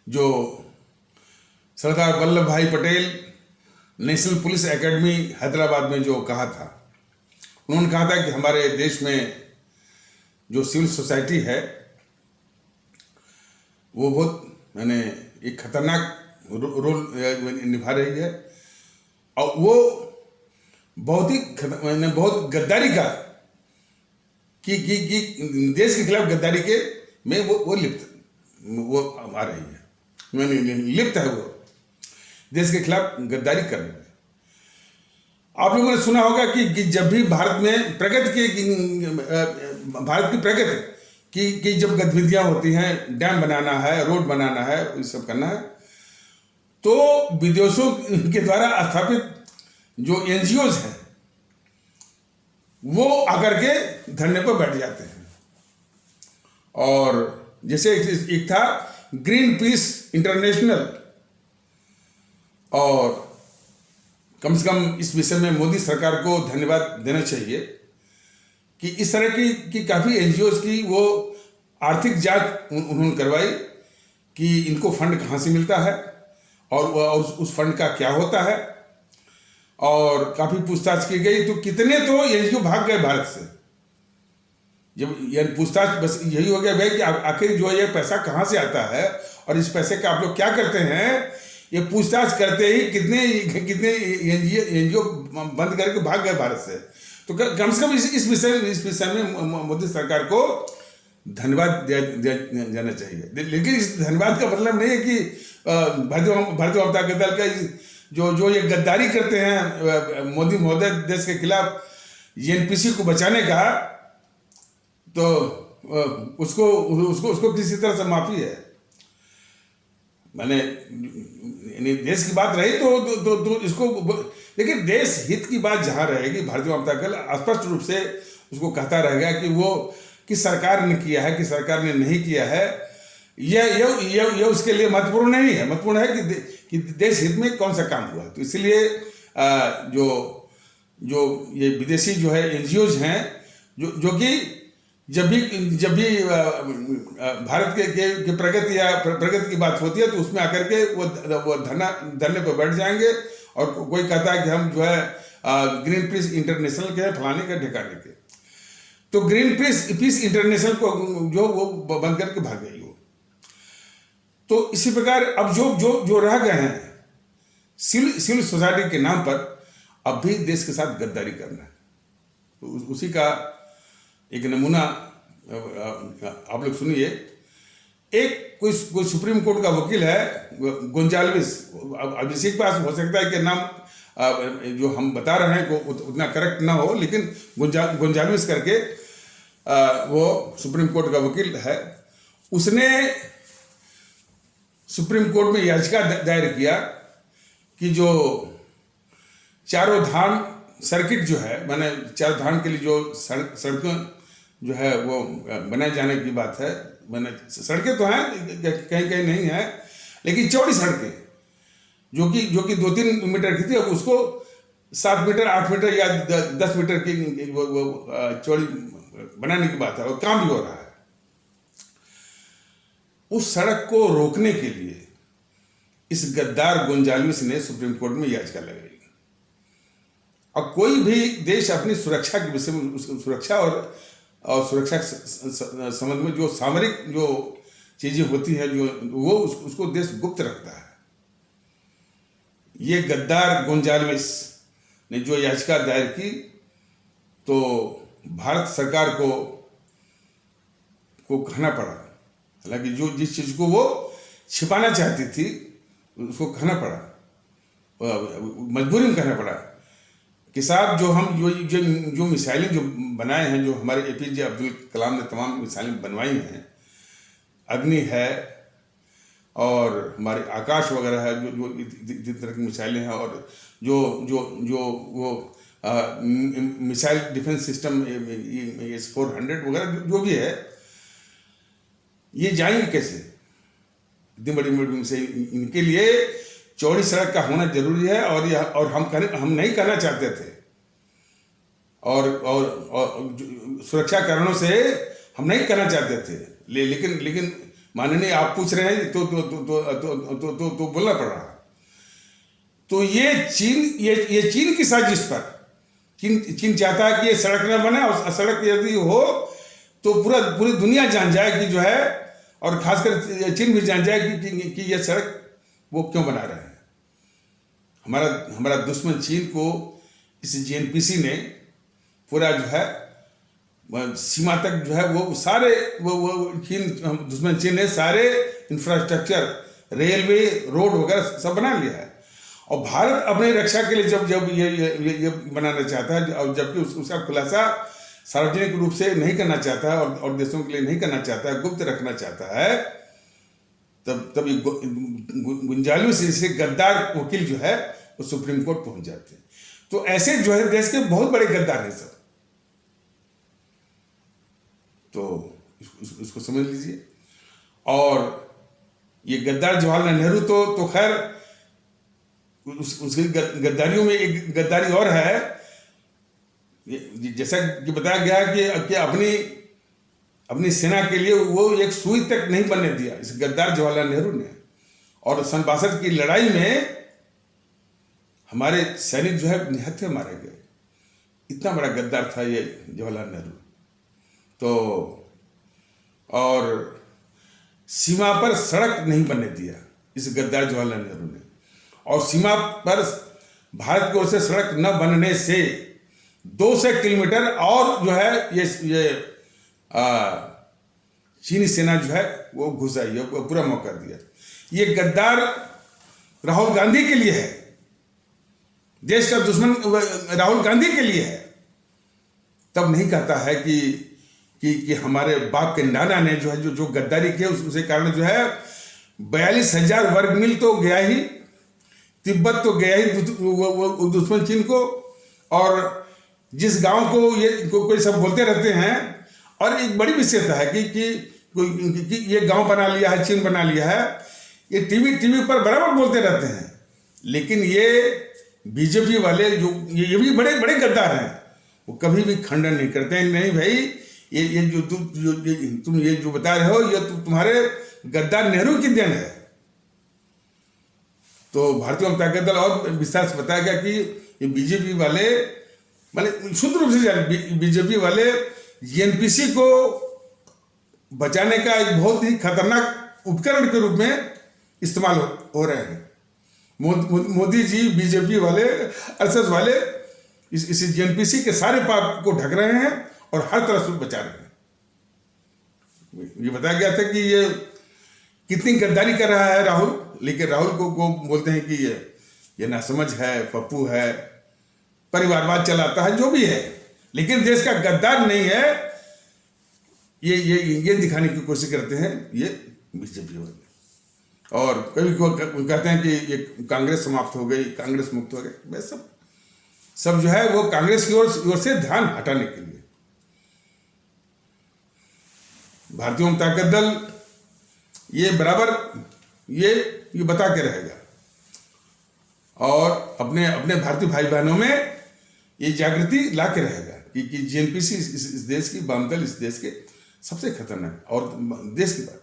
जो Sardar Vallabh Bhai Patel national police academy Hyderabad में जो कहा था, उन्होंने कहा था कि हमारे देश में जो सिविल सोसाइटी है वो बहुत एक खतरनाक रोल निभा रही है और वो बहुत गद्दारी का कि देश के खिलाफ गद्दारी के में वो लिप्त आ रही है, लिप्त है वो देश के खिलाफ गद्दारी करने में। आप लोगों ने सुना होगा कि जब भी भारत में भारत की प्रगति की जब गतिविधियां होती हैं, डैम बनाना है, रोड बनाना है, ये सब करना है, तो विदेशों के द्वारा स्थापित जो एनजीओज हैं वो आकर के धरने पर बैठ जाते हैं। और जैसे एक था ग्रीन पीस इंटरनेशनल, और कम से कम इस विषय में मोदी सरकार को धन्यवाद देना चाहिए कि इस तरह की काफ़ी एनजीओज की वो आर्थिक जांच उन्होंने करवाई कि इनको फंड कहाँ से मिलता है और उस फंड का क्या होता है, और काफ़ी पूछताछ की गई। तो कितने तो एनजीओ भाग गए भारत से। जब यह पूछताछ बस यही हो गया भाई कि आखिर जो ये पैसा कहाँ से आता है और इस पैसे का आप लोग क्या करते हैं, ये पूछताछ करते ही कितने एनजीओ बंद करके भाग गए भारत से। तो कम से कम इस विषय में मोदी सरकार को धन्यवाद दिया जाना चाहिए। लेकिन इस धन्यवाद का मतलब नहीं है कि भारतीय जनता दल का जो ये गद्दारी करते हैं मोदी महोदय देश के खिलाफ जीएनपीसी को बचाने का, तो उसको किसी तरह से माफी है। मैंने देश की बात रही तो इसको, लेकिन देश हित की बात जहां रहेगी, भारतीय जनता दल स्पष्ट रूप से उसको कहता रहेगा कि वो कि सरकार ने किया है कि सरकार ने नहीं किया है, यह उसके लिए महत्वपूर्ण नहीं है। महत्वपूर्ण है कि देश हित में कौन सा काम हुआ। तो इसलिए जो ये विदेशी जो है एनजीओज हैं जो कि जब भी भारत के प्रगति की बात होती है तो उसमें आकर के वो धरने पर बैठ जाएंगे और कोई कहता है कि हम जो है ग्रीन पीस इंटरनेशनल के फलाने के ठिकाने के, तो ग्रीन पीस इंटरनेशनल को जो वो बंद करके भाग गई हो। तो इसी प्रकार अब जो रह गए हैं सिविल सोसाइटी के नाम पर अब भी देश के साथ गद्दारी करना है, तो उसी का एक नमूना आप लोग सुनिए। एक कोई सुप्रीम कोर्ट का वकील है गोंजाल्विस, अब इसी के पास हो सकता है कि नाम जो हम बता रहे हैं को उतना करेक्ट ना हो, लेकिन गोंजाल्विस करके वो सुप्रीम कोर्ट का वकील है। उसने सुप्रीम कोर्ट में याचिका दायर किया कि जो चारों धाम सर्किट जो है, माने चारों धाम के लिए जो सड़कें जो है वो बनाए जाने की बात है, मैंने सड़कें तो हैं, कहीं कहीं नहीं है, लेकिन चौड़ी सड़कें जो कि 2-3 मीटर की थी, अब उसको 7 मीटर 8 मीटर या 10 मीटर की वो चौड़ी बनाने की बात है, और काम भी हो रहा है। उस सड़क को रोकने के लिए इस गद्दार गोंजाल्विस ने सुप्रीम कोर्ट में याचिका लगाई। और कोई भी देश अपनी सुरक्षा के विषय में, सुरक्षा और सुरक्षा संबंध में जो सामरिक जो चीजें होती हैं, जो वो उसको देश गुप्त रखता है। ये गद्दार गोंजाल्विस ने जो याचिका दायर की, तो भारत सरकार को कहना पड़ा, हालांकि जो जिस चीज को वो छिपाना चाहती थी उसको कहना पड़ा, मजबूरी में कहना पड़ा कि साहब जो हम जो मिसाइलें जो बनाए हैं, जो हमारे APJ अब्दुल कलाम ने तमाम मिसाइलें बनवाई हैं, अग्नि है और हमारे आकाश वगैरह है, जो जिस तरह की मिसाइलें हैं, और जो वो मिसाइल डिफेंस सिस्टम S-400 वगैरह जो भी है, ये जाएंगे कैसे इतनी बड़ी से? इनके लिए चौड़ी सड़क का होना जरूरी है, और हम नहीं करना चाहते थे, और सुरक्षा कारणों से हम नहीं करना चाहते थे, लेकिन माननीय आप पूछ रहे हैं तो बोलना पड़ रहा। तो ये चीन की साजिश पर, चीन चाहता है कि ये सड़क न बने, और सड़क यदि हो तो पूरी दुनिया जान जाए कि जो है, और खासकर चीन भी जान जाए कि ये सड़क वो क्यों बना रहे हैं। हमारा दुश्मन चीन को इस JNPC ने पूरा जो है सीमा तक जो है वो सारे दुश्मन चीन ने सारे इंफ्रास्ट्रक्चर, रेलवे, रोड वगैरह सब बना लिया है। और भारत अपनी रक्षा के लिए जब ये बनाना चाहता है, और जबकि उसका खुलासा सार्वजनिक रूप से नहीं करना चाहता है, और देशों के लिए नहीं करना चाहता है, गुप्त रखना चाहता है, तब ये गोंजाल्विस जैसे गद्दार वकील जो है वो सुप्रीम कोर्ट पहुंच जाते हैं। तो ऐसे जो है देश के बहुत बड़े गद्दार हैं सब, तो इसको समझ लीजिए। और ये गद्दार जवाहरलाल नेहरू तो खैर उसकी गद्दारियों में एक गद्दारी और है, जैसा कि बताया गया कि अपनी सेना के लिए वो एक सुई तक नहीं बनने दिया इस गद्दार जवाहरलाल नेहरू ने। और सन 62 की लड़ाई में हमारे सैनिक जो है निहत्थे मारे गए। इतना बड़ा गद्दार था ये जवाहरलाल नेहरू। तो और सीमा पर सड़क नहीं बनने दिया इस गद्दार जवाहरलाल नेहरू ने, और सीमा पर भारत की ओर से सड़क न बनने से 200 किलोमीटर और जो है ये चीनी सेना जो है वो घुस आई, वो पूरा मौका दिया। ये गद्दार राहुल गांधी के लिए है, देश का दुश्मन राहुल गांधी के लिए है। तब नहीं कहता है कि हमारे बाप के नाना ने जो है जो गद्दारी की उसके कारण जो है 42,000 वर्ग मील तो गया ही, तिब्बत तो गया ही दुश्मन चीन को। और जिस गांव को ये कोई सब बोलते रहते हैं, और एक बड़ी विशेषता है कि ये गांव बना लिया है, चीन बना लिया है, ये टीवी पर बराबर बोलते रहते हैं। लेकिन ये बीजेपी वाले जो ये भी बड़े बड़े गद्दार हैं, वो कभी भी खंडन नहीं करते हैं। नहीं भाई, ये जो तुम ये जो बता रहे हो, ये तुम्हारे गद्दार नेहरू की देन है। तो भारतीय जनता दल और विस्तार से बताया गया कि ये बीजेपी वाले मतलब शुद्ध रूप से बीजेपी वाले JNPC को बचाने का एक बहुत ही खतरनाक उपकरण के रूप में इस्तेमाल हो रहे हैं। मोदी जी बीजेपी वाले RSS वाले इस JNPC के सारे पाप को ढक रहे हैं और हर तरह से बचा रहे हैं। ये बताया गया था कि ये कितनी गद्दारी कर रहा है राहुल, लेकिन राहुल को बोलते हैं कि ये नासमझ है, पप्पू है, परिवारवाद चलाता है, जो भी है, लेकिन देश का गद्दार नहीं है। ये दिखाने की कोशिश करते हैं ये बीजेपी वाले। और कभी कहते हैं कि ये कांग्रेस समाप्त हो गई, कांग्रेस मुक्त हो गई। वह सब जो है वो कांग्रेस की ओर से ध्यान हटाने के लिए। भारतीय अवाम ताकत दल ये बराबर ये बता के रहेगा और अपने अपने भारतीय भाई बहनों में ये जागृति ला के रहेगा कि जेएनपीसी इस देश की, वाम दल इस देश के सबसे खतरनाक और देश की बात।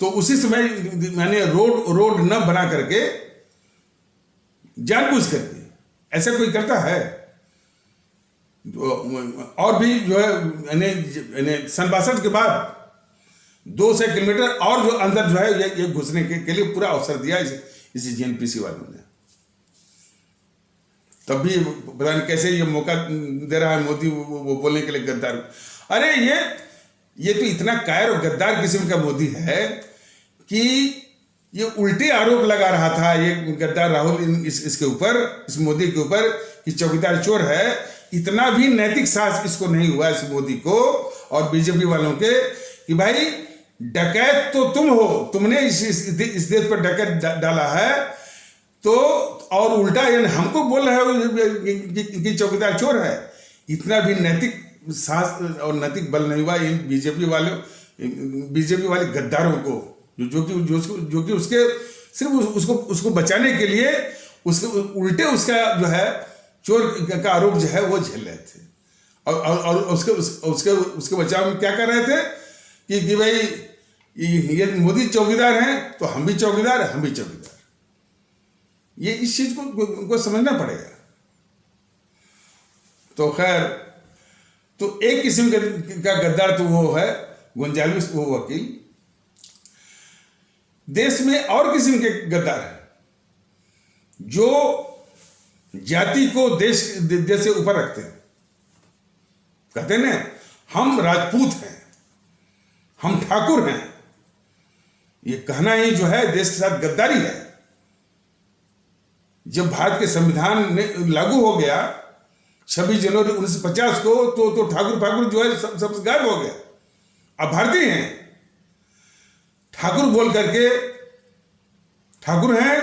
तो उसी समय मैंने रोड न बना करके जानबूझ करके, ऐसा कोई करता है? और भी जो है सन 62 के बाद 200 किलोमीटर और जो अंदर जो है ये घुसने के लिए पूरा अवसर दिया इसी जेएनपीसी वालों ने। तब भी पता नहीं कैसे ये मौका दे रहा है मोदी वो बोलने के लिए गद्दार। अरे ये तो इतना कायर और गद्दार किस्म का मोदी है कि ये उल्टे आरोप लगा रहा था ये गद्दार राहुल इसके ऊपर, इस मोदी के ऊपर कि चौकीदार चोर है। इतना भी नैतिक साहस इसको नहीं हुआ इस मोदी को और बीजेपी वालों के कि भाई डकैत तो तुम हो, तुमने इस देश पर डकैत डाला है, तो और उल्टा यानी हमको बोल रहे हो कि चौकीदार चोर है। इतना भी नैतिक साहस और नैतिक बल नहीं हुआ इन बीजेपी वाले गद्दारों को, जो कि उसके सिर्फ उसको बचाने के लिए उसके उल्टे उसका जो है चोर का आरोप जो है वो झेल रहे थे और उसके बचाव में क्या कर रहे थे कि भाई ये मोदी चौकीदार हैं तो हम भी चौकीदार, हम भी चौकीदार। ये इस चीज को समझना पड़ेगा। तो खैर, तो एक किस्म का गद्दार तो वो है गोंजाल्विस, वो वकील। देश में और किस्म के गद्दार हैं जो जाति को देश से ऊपर रखते हैं। कहते हैं ना, हम राजपूत हैं, हम ठाकुर हैं। ये कहना ही जो है देश के साथ गद्दारी है। जब भारत के संविधान लागू हो गया 26 जनवरी 1950 को, तो ठाकुर जो है सब गायब हो गया। अब भारतीय हैं, ठाकुर बोल करके ठाकुर हैं,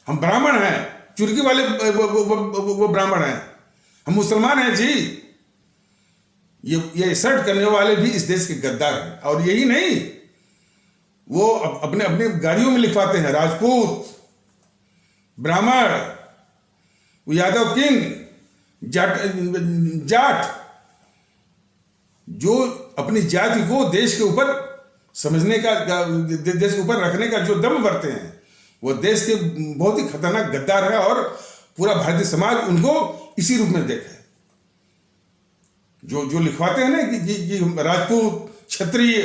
हम ब्राह्मण हैं, चुरकी वाले वो ब्राह्मण हैं, हम मुसलमान हैं जी। ये सर्ट करने वाले भी इस देश के गद्दार हैं। और यही नहीं, वो अपने अपने गाड़ियों में लिखवाते हैं राजपूत, ब्राह्मण, यादव किंग, जाट, जो अपनी जाति को देश के ऊपर समझने का, देश के ऊपर रखने का जो दम भरते हैं, वो देश के बहुत ही खतरनाक गद्दार है। और पूरा भारतीय समाज उनको इसी रूप में देखे। जो लिखवाते हैं ना कि राजपूत, क्षत्रिय,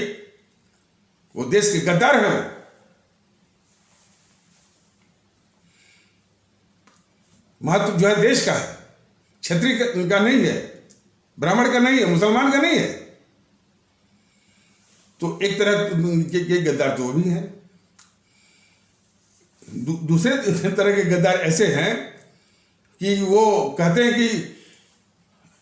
वो देश के गद्दार हैं। महत्व जो है देश का है, क्षत्रिय का नहीं है, ब्राह्मण का नहीं है, मुसलमान का नहीं है। तो एक तरह के गद्दार तो वो भी हैं। दूसरे तरह के गद्दार ऐसे हैं कि वो कहते हैं कि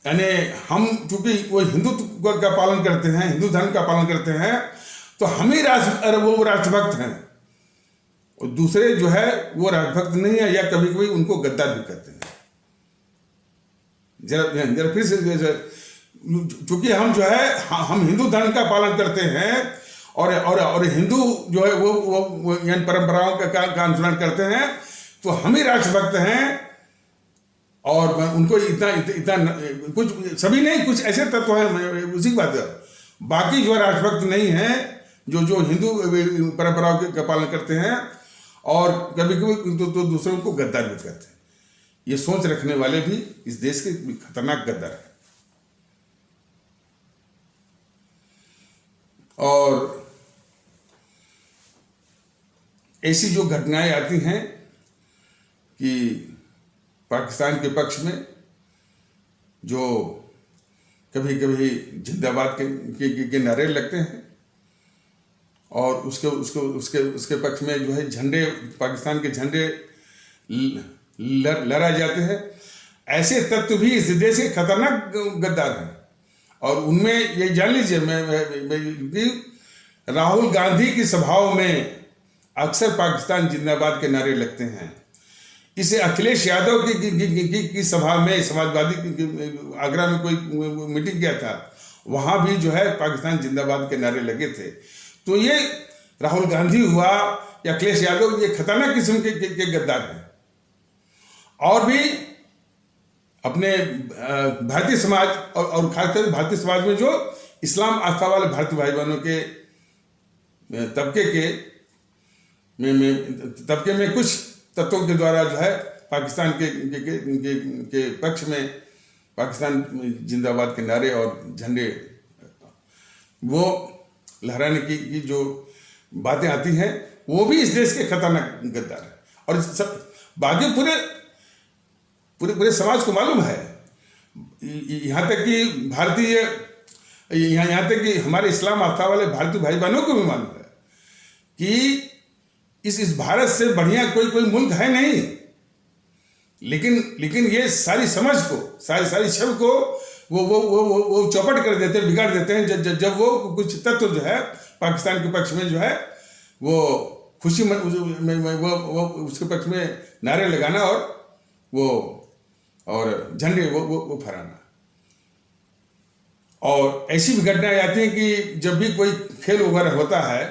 यानी हम चूंकि वो हिंदुत्व का पालन करते हैं, हिंदू धर्म का पालन करते हैं, तो हम ही वो राष्ट्रभक्त हैं। और दूसरे जो है वो राष्ट्रभक्त नहीं है, या कभी कभी उनको गद्दार भी कहते हैं। जरा फिर से, चूंकि हम जो है हम हिंदू धर्म का पालन करते हैं और हिंदू जो है वो यानी परंपराओं का अनुसरण करते हैं, तो हम ही राष्ट्रभक्त हैं। और उनको इतना कुछ सभी नहीं, कुछ ऐसे तत्व हैं, उसी की बात है। बाकी जो राष्ट्रभक्त नहीं है, जो हिंदू परंपराओं का पालन करते हैं और कभी कभी तो दूसरों को गद्दार भी कहते हैं। ये सोच रखने वाले भी इस देश के खतरनाक गद्दार हैं। और ऐसी जो घटनाएं आती हैं कि पाकिस्तान के पक्ष में जो कभी कभी जिंदाबाद के नारे लगते हैं और उसके पक्ष में जो है झंडे, पाकिस्तान के झंडे लहराए जाते हैं। ऐसे तत्व भी इस देश के खतरनाक गद्दार हैं। और उनमें ये जान लीजिए, मैं राहुल गांधी की सभाओं में अक्सर पाकिस्तान जिंदाबाद के नारे लगते हैं। इसे अखिलेश यादव की सभा में, समाजवादी आगरा में कोई मीटिंग किया था, वहां भी जो है पाकिस्तान जिंदाबाद के नारे लगे थे। तो ये राहुल गांधी हुआ या अखिलेश यादव, ये खतरनाक किस्म के गद्दार हैं। और भी अपने भारतीय समाज और खासकर भारतीय समाज में जो इस्लाम आस्था वाले भारतीय भाई बहनों के तबके में कुछ तत्वों के द्वारा जो है पाकिस्तान के पक्ष में पाकिस्तान जिंदाबाद के नारे और झंडे वो लहराने की जो बातें आती हैं, वो भी इस देश के खतरनाक गद्दार है। और बाकी पूरे समाज को मालूम है, यहाँ तक कि हमारे इस्लाम आस्था वाले भारतीय भाई बहनों को भी मालूम है कि इस भारत से बढ़िया कोई मुल्क है नहीं। लेकिन ये सारी समझ को, सारी शब्द को वो चौपट कर देते हैं, बिगाड़ देते हैं जब वो कुछ तत्व जो है पाकिस्तान के पक्ष में जो है वो खुशी में वो उसके पक्ष में नारे लगाना और झंडे वो फहराना। और ऐसी भी घटनाएं आती हैं कि जब भी कोई खेल वगैरह होता है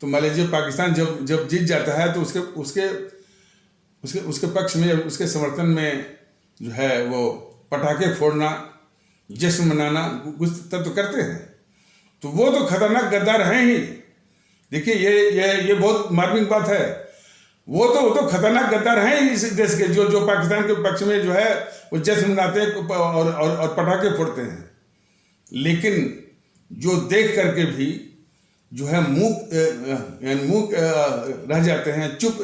तो मान लीजिए पाकिस्तान जब जीत जाता है तो उसके पक्ष में, उसके समर्थन में जो है वो पटाखे फोड़ना, जश्न मनाना कुछ तत्व करते हैं। तो वो तो खतरनाक गद्दार हैं ही। देखिए ये बहुत मार्मिक बात है। वो तो खतरनाक गद्दार हैं ही इस देश के, जो पाकिस्तान के पक्ष में जो है वो जश्न मनाते हैं और पटाखे फोड़ते हैं। लेकिन जो देख करके भी जो है मूक रह जाते हैं, चुप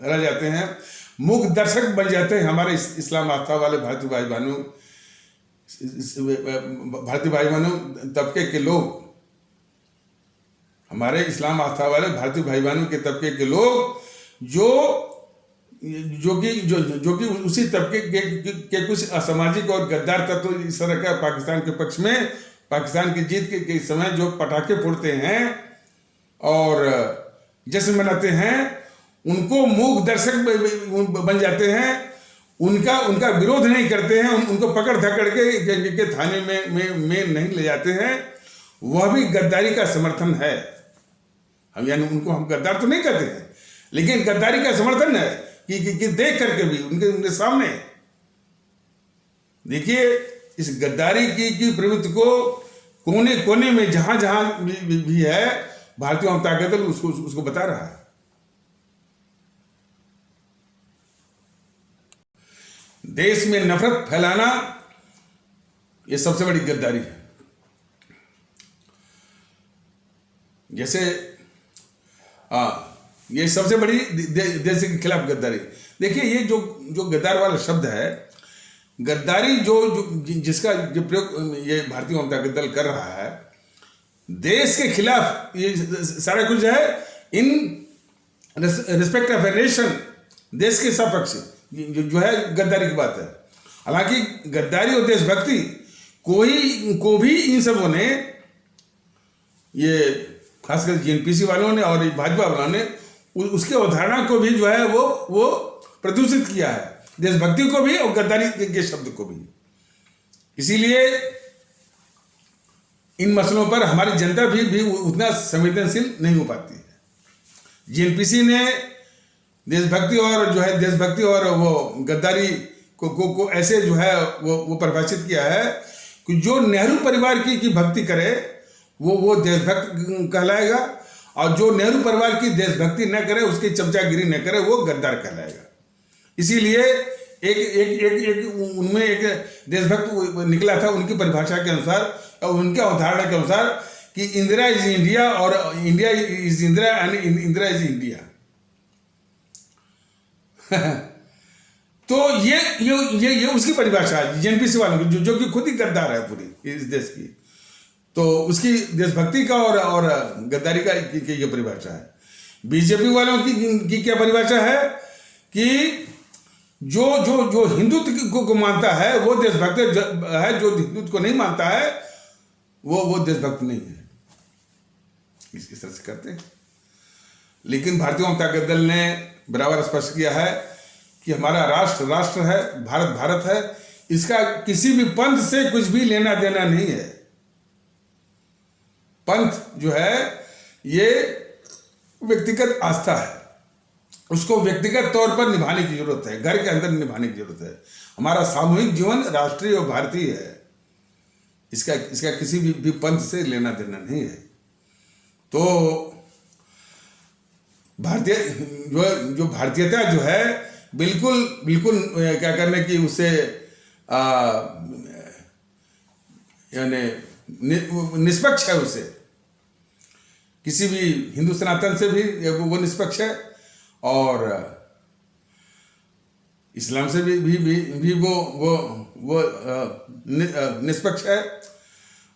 रह जाते हैं, मूक दर्शक बन जाते हैं हमारे इस्लाम आस्था वाले भारतीय भाई बहनों तबके के लोग, हमारे इस्लाम आस्था वाले भारतीय भाई बहनों के तबके के लोग जो कि उसी तबके के कुछ असामाजिक और गद्दार तत्व इस तरह का पाकिस्तान के पक्ष में, पाकिस्तान की जीत के समय जो पटाखे फोड़ते हैं और जश्न मनाते हैं, उनको मूक दर्शक बन जाते हैं, उनका विरोध नहीं करते हैं, उनको पकड़ धकड़ के थाने में नहीं ले जाते हैं। वह भी गद्दारी का समर्थन है। हम यानी उनको हम गद्दार तो नहीं कहते हैं, लेकिन गद्दारी का समर्थन है कि देख करके भी उनके सामने देखिए इस गद्दारी की प्रवृत्ति को कोने कोने में जहां भी है भारतीय जनता दल उसको बता रहा है। देश में नफरत फैलाना ये सबसे बड़ी गद्दारी है। जैसे ये सबसे बड़ी देश के खिलाफ गद्दारी। देखिए ये जो गद्दार वाला शब्द है, गद्दारी जिसका जो प्रयोग ये भारतीय जनता दल कर रहा है, देश के खिलाफ ये सारा कुछ जो है in respect of a nation, देश के सपक्ष जो है गद्दारी की बात है। हालांकि गद्दारी और देशभक्ति को भी इन सबों ने, ये खासकर जीएनपीसी वालों ने और भाजपा वालों ने उसके अवधारणा को भी जो है वो प्रदूषित किया है, देशभक्ति को भी और गद्दारी के शब्द को भी। इसीलिए इन मसलों पर हमारी जनता भी उतना संवेदनशील नहीं हो पाती है। जीएनपीसी ने देशभक्ति और वो गद्दारी को ऐसे जो है वो परिभाषित किया है कि जो नेहरू परिवार की भक्ति करे वो देशभक्त कहलाएगा, और जो नेहरू परिवार की देशभक्ति न करे, उसकी चमचागिरी न करे, वो गद्दार कहलाएगा। इसीलिए एक उनमें एक देशभक्त निकला था उनकी परिभाषा के अनुसार और उनके अवधारणा के अनुसार कि इंदिरा इज इंडिया और India is Indira and Indira is India. तो ये उसकी परिभाषा है जीएनपीसी वालों की, जो कि खुद ही गद्दार है पूरी इस देश की। तो उसकी देशभक्ति का और गद्दारी का ये परिभाषा है। बीजेपी वालों की क्या परिभाषा है कि जो हिंदुत्व को मानता है वो देशभक्त है, जो हिंदुत्व को नहीं मानता है वो देशभक्त नहीं है। इस तरह से करते हैं। लेकिन भारतीय जनता दल ने बराबर स्पष्ट किया है कि हमारा राष्ट्र राष्ट्र है, भारत भारत है, इसका किसी भी पंथ से कुछ भी लेना देना नहीं है। पंथ जो है ये व्यक्तिगत आस्था है, उसको व्यक्तिगत तौर पर निभाने की जरूरत है, घर के अंदर निभाने की जरूरत है। हमारा सामूहिक जीवन राष्ट्रीय और भारतीय है, इसका किसी भी पंथ से लेना देना नहीं है। तो भारतीय जो भारतीयता जो है बिल्कुल बिल्कुल क्या करने की उसे यानी निष्पक्ष है, उसे किसी भी हिंदू सनातन से भी वो निष्पक्ष है और इस्लाम से भी वो निष्पक्ष है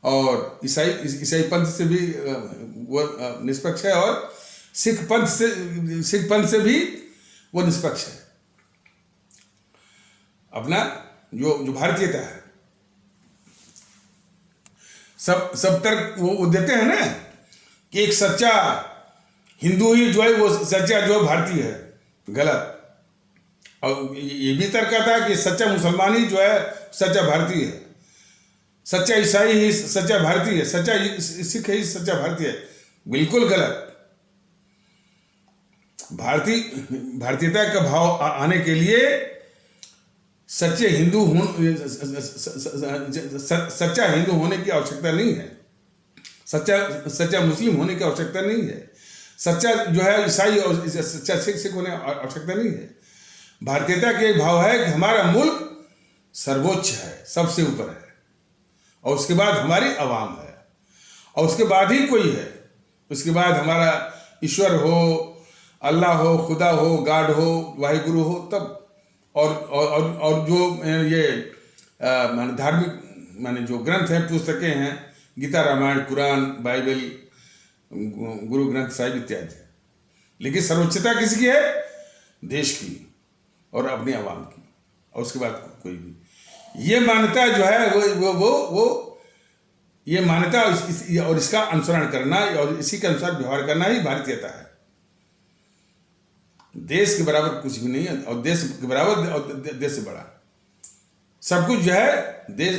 और ईसाई पंथ से भी वो निष्पक्ष है और सिख पंथ से भी वो निष्पक्ष है। अपना जो भारतीयता है, सब तर्क वो देते हैं ना कि एक सच्चा हिंदू ही जो है वो सच्चा जो है भारतीय है, गलत। और ये भी तर्क आता है कि सच्चा मुसलमान ही जो है सच्चा भारतीय है, सच्चा ईसाई ही सच्चा भारतीय है, सच्चा सिख ही सच्चा भारतीय है, बिल्कुल गलत। भारतीयता का भाव आने के लिए सच्चे हिंदू सच्चा हिंदू होने की आवश्यकता नहीं है, सच्चा मुस्लिम होने की आवश्यकता नहीं है, सच्चा जो है ईसाई और सच्चा सिख होने की आवश्यकता नहीं है। भारतीयता के भाव है कि हमारा मुल्क सर्वोच्च है, सबसे ऊपर है, और उसके बाद हमारी आवाम है, और उसके बाद ही कोई है, उसके बाद हमारा ईश्वर हो, अल्लाह हो, खुदा हो, गॉड हो, वाहिगुरु हो, तब और जो ये धार्मिक माने जो ग्रंथ हैं, पुस्तकें हैं, गीता, रामायण, कुरान, बाइबल, गुरु ग्रंथ साहिब इत्यादि। लेकिन सर्वोच्चता किसकी है? देश की और अपनी आवाम की, और उसके बाद कोई भी। ये मान्यता जो है वो ये मान्यता और इसका अनुसरण करना और इसी के अनुसार व्यवहार करना ही भारतीयता है। देश के बराबर कुछ भी नहीं है, और देश के बराबर और देश से बड़ा सब कुछ जो है देश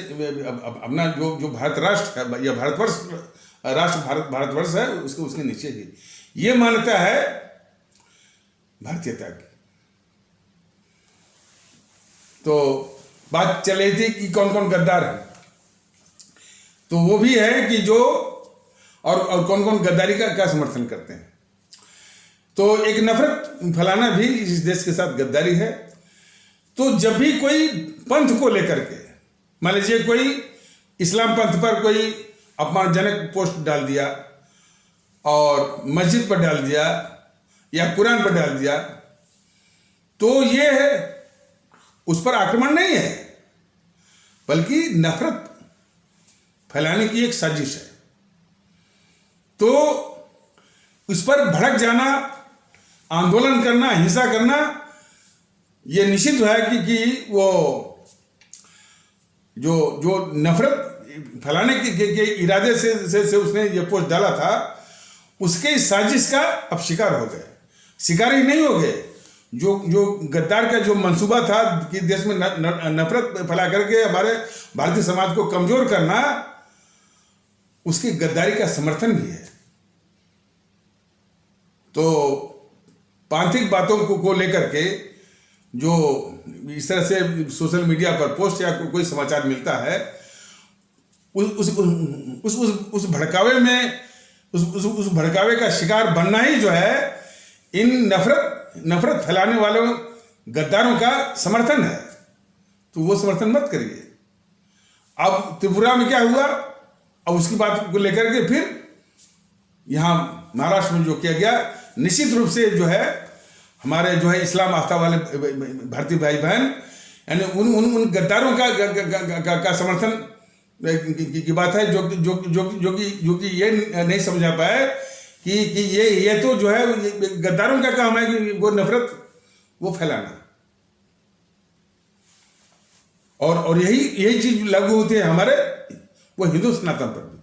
अपना जो भारत राष्ट्र है या भारतवर्ष राष्ट्र भारतवर्ष है, उसके नीचे ही ये मान्यता है भारतीयता की। तो बात चल रही थी कि कौन कौन गद्दार है, तो वो भी है कि जो और कौन कौन गद्दारी का समर्थन करते हैं। तो एक नफरत फैलाना भी इस देश के साथ गद्दारी है। तो जब भी कोई पंथ को लेकर के, मान लीजिए कोई इस्लाम पंथ पर कोई अपमानजनक पोस्ट डाल दिया और मस्जिद पर डाल दिया या कुरान पर डाल दिया, तो ये है उस पर आक्रमण नहीं है, बल्कि नफरत फैलाने की एक साजिश है। तो उस पर भड़क जाना, आंदोलन करना, हिंसा करना, यह निश्चित है कि वो जो नफरत फैलाने के इरादे से उसने ये पोस्ट डाला था, उसके साजिश का अब शिकार हो गए, शिकार ही नहीं हो गए। जो गद्दार का जो मंसूबा था कि देश में नफरत फैला करके हमारे भारतीय समाज को कमजोर करना, उसकी गद्दारी का समर्थन भी है। तो पांथिक बातों को लेकर के जो इस तरह से सोशल मीडिया पर पोस्ट या कोई समाचार मिलता है, उस भड़कावे में उस भड़कावे का शिकार बनना ही जो है इन नफरत फैलाने वालों गद्दारों का समर्थन है। तो वो समर्थन मत करिए। अब त्रिपुरा में क्या हुआ, अब उसकी बात को लेकर के फिर यहाँ महाराष्ट्र में जो किया गया, निश्चित रूप से जो है हमारे जो है इस्लाम आस्था वाले भारतीय भाई बहन यानी उन गद्दारों का समर्थन की बात है, जो कि ये नहीं समझा पाए कि ये तो जो है गद्दारों का काम है कि वो नफरत वो फैलाना, और यही चीज लागू होती है हमारे वो हिंदू सनातन पर भी,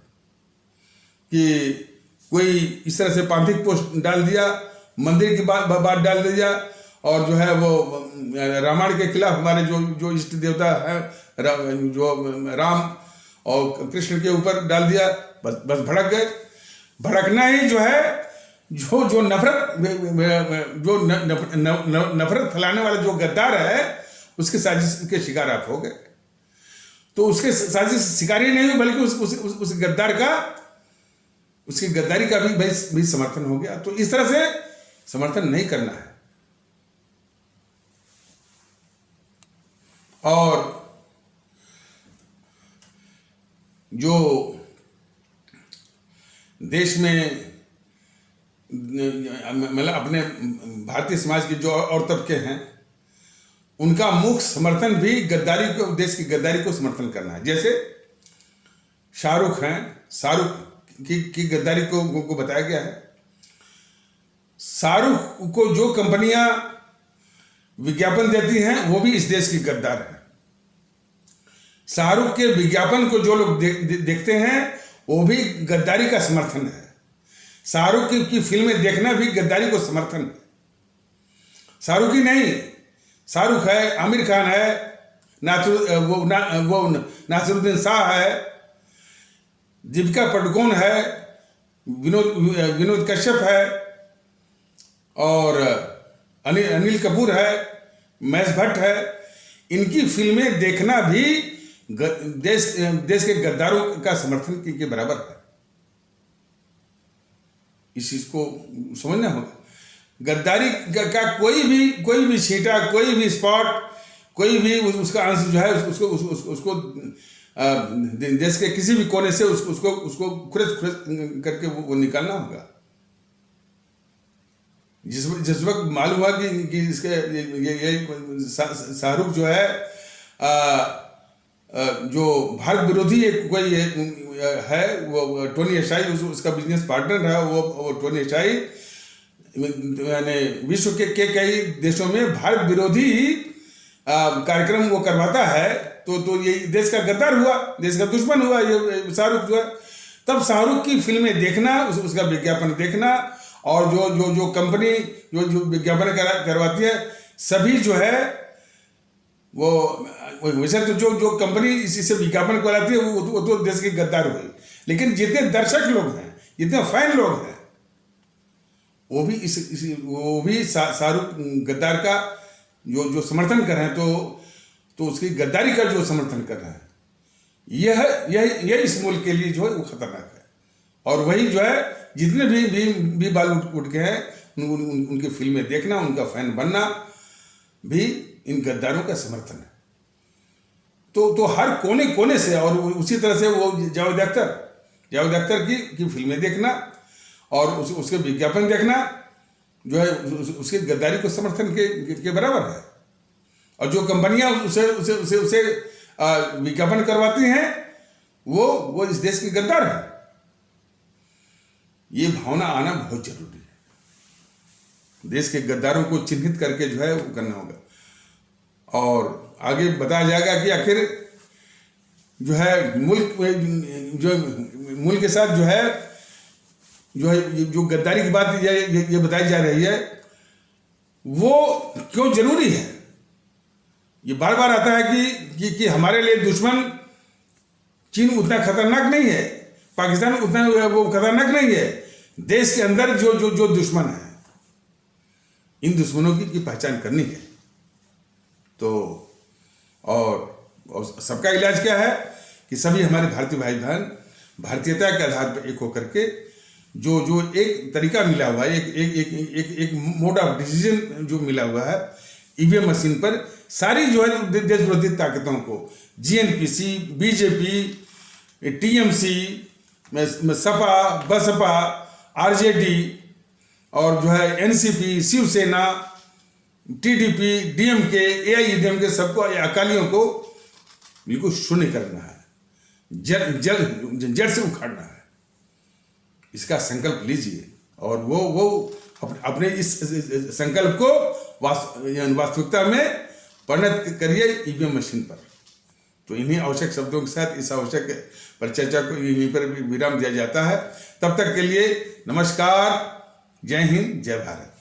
कि कोई इस तरह से पांथिक पोस्ट डाल दिया मंदिर की बात डाल दिया, और जो है वो रामायण के खिलाफ हमारे जो इष्ट देवता है जो राम और कृष्ण के ऊपर डाल दिया। बस भड़क गए। भड़कना ही जो है जो नफरत नफरत फैलाने वाला जो गद्दार है, उसके साजिश के शिकार आप हो गए। तो उसके साजिश शिकारी नहीं हुई, बल्कि उस गद्दार का, उसकी गद्दारी का भी समर्थन हो गया। तो इस तरह से समर्थन नहीं करना है। और जो देश में मतलब अपने भारतीय समाज के जो और तबके हैं, उनका मुख्य समर्थन भी गद्दारी को, देश की गद्दारी को समर्थन करना है। जैसे शाहरुख हैं, शाहरुख की गद्दारी को बताया गया है। शाहरुख को जो कंपनियां विज्ञापन देती हैं, वो भी इस देश की गद्दार है। शाहरुख के विज्ञापन को जो लोग देखते हैं, वो भी गद्दारी का समर्थन है। शाहरुख की फिल्में देखना भी गद्दारी को समर्थन है। शाहरुख ही नहीं, शाहरुख है, आमिर खान है, नासिरुद्दीन शाह है, दीपिका पादुकोण है, विनोद कश्यप है, और अनिल कपूर है, महेश भट्ट है। इनकी फिल्में देखना भी देश के गद्दारों का समर्थन के बराबर है। इस चीज को समझना होगा। गद्दारी का कोई भी छींटा, कोई भी स्पॉट, कोई भी उसका अंश जो है, उसको देश के किसी भी कोने से उसको खुरच करके वो निकालना होगा। जिस वक्त मालूम हुआ कि इसके ये शाहरुख जो है जो भारत विरोधी कोई है, वो टोनी एशाई उसका बिजनेस पार्टनर है। वो टोनी एशाई यानी विश्व के कई देशों में भारत विरोधी कार्यक्रम वो करवाता है। तो ये देश का गद्दार हुआ, देश का दुश्मन हुआ ये शाहरुख जो है। तब शाहरुख की फिल्में देखना, उसका विज्ञापन देखना, और जो कंपनी जो विज्ञापन करवाती है, सभी जो है वो वैसे तो जो कंपनी इसी से विज्ञापन कराती है, वो तो देश की गद्दार हुई। लेकिन जितने दर्शक लोग हैं, जितने फैन लोग हैं, वो भी शाहरुख गद्दार का जो समर्थन कर रहे हैं, तो उसकी गद्दारी का जो समर्थन कर रहे हैं, यह इस मुल्क के लिए जो है वो खतरनाक है। और वही जो है जितने भी बॉलीवुड उठ के हैं, उनकी फिल्में देखना, उनका फैन बनना भी इन गद्दारों का समर्थन है। तो हर कोने से, और उसी तरह से वो जावेद अख्तर की फिल्में देखना और उसके विज्ञापन देखना जो है उसके गद्दारी को समर्थन के बराबर है। और जो कंपनियां उसे विज्ञापन करवाती हैं, वो इस देश की गद्दार है। ये भावना आना बहुत जरूरी है। देश के गद्दारों को चिन्हित करके जो है वो करना होगा। और आगे बताया जाएगा कि आखिर जो है मुल्क के साथ जो गद्दारी की बात ये बताई जा रही है, वो क्यों जरूरी है। ये बार बार आता है कि हमारे लिए दुश्मन चीन उतना खतरनाक नहीं है, पाकिस्तान उतना वो खतरनाक नहीं है। देश के अंदर जो दुश्मन है, इन दुश्मनों की पहचान करनी है। तो और सबका इलाज क्या है कि सभी हमारे भारतीय भाई बहन भारतीयता के आधार पर एक होकर के जो एक तरीका मिला हुआ है, एक मोड ऑफ डिसीजन जो मिला हुआ है ईवीएम मशीन पर, सारी जो है देश विरोधी ताकतों को, GNPC, BJP, TMC, Sapa, Basapa, RJD, और जो है NCP, Shivsena, TDP, DMK, AIADMK, सबको, अकालियों को बिल्कुल शून्य करना है, जड़ से उखाड़ना है। इसका संकल्प लीजिए और वो अपने इस संकल्प को वास्तविकता में परिणत करिए ईवीएम मशीन पर। तो इन्हीं आवश्यक शब्दों के साथ इस आवश्यक परिचर्चा को यहीं पर विराम दिया जाता है। तब तक के लिए नमस्कार, जय हिंद, जय भारत।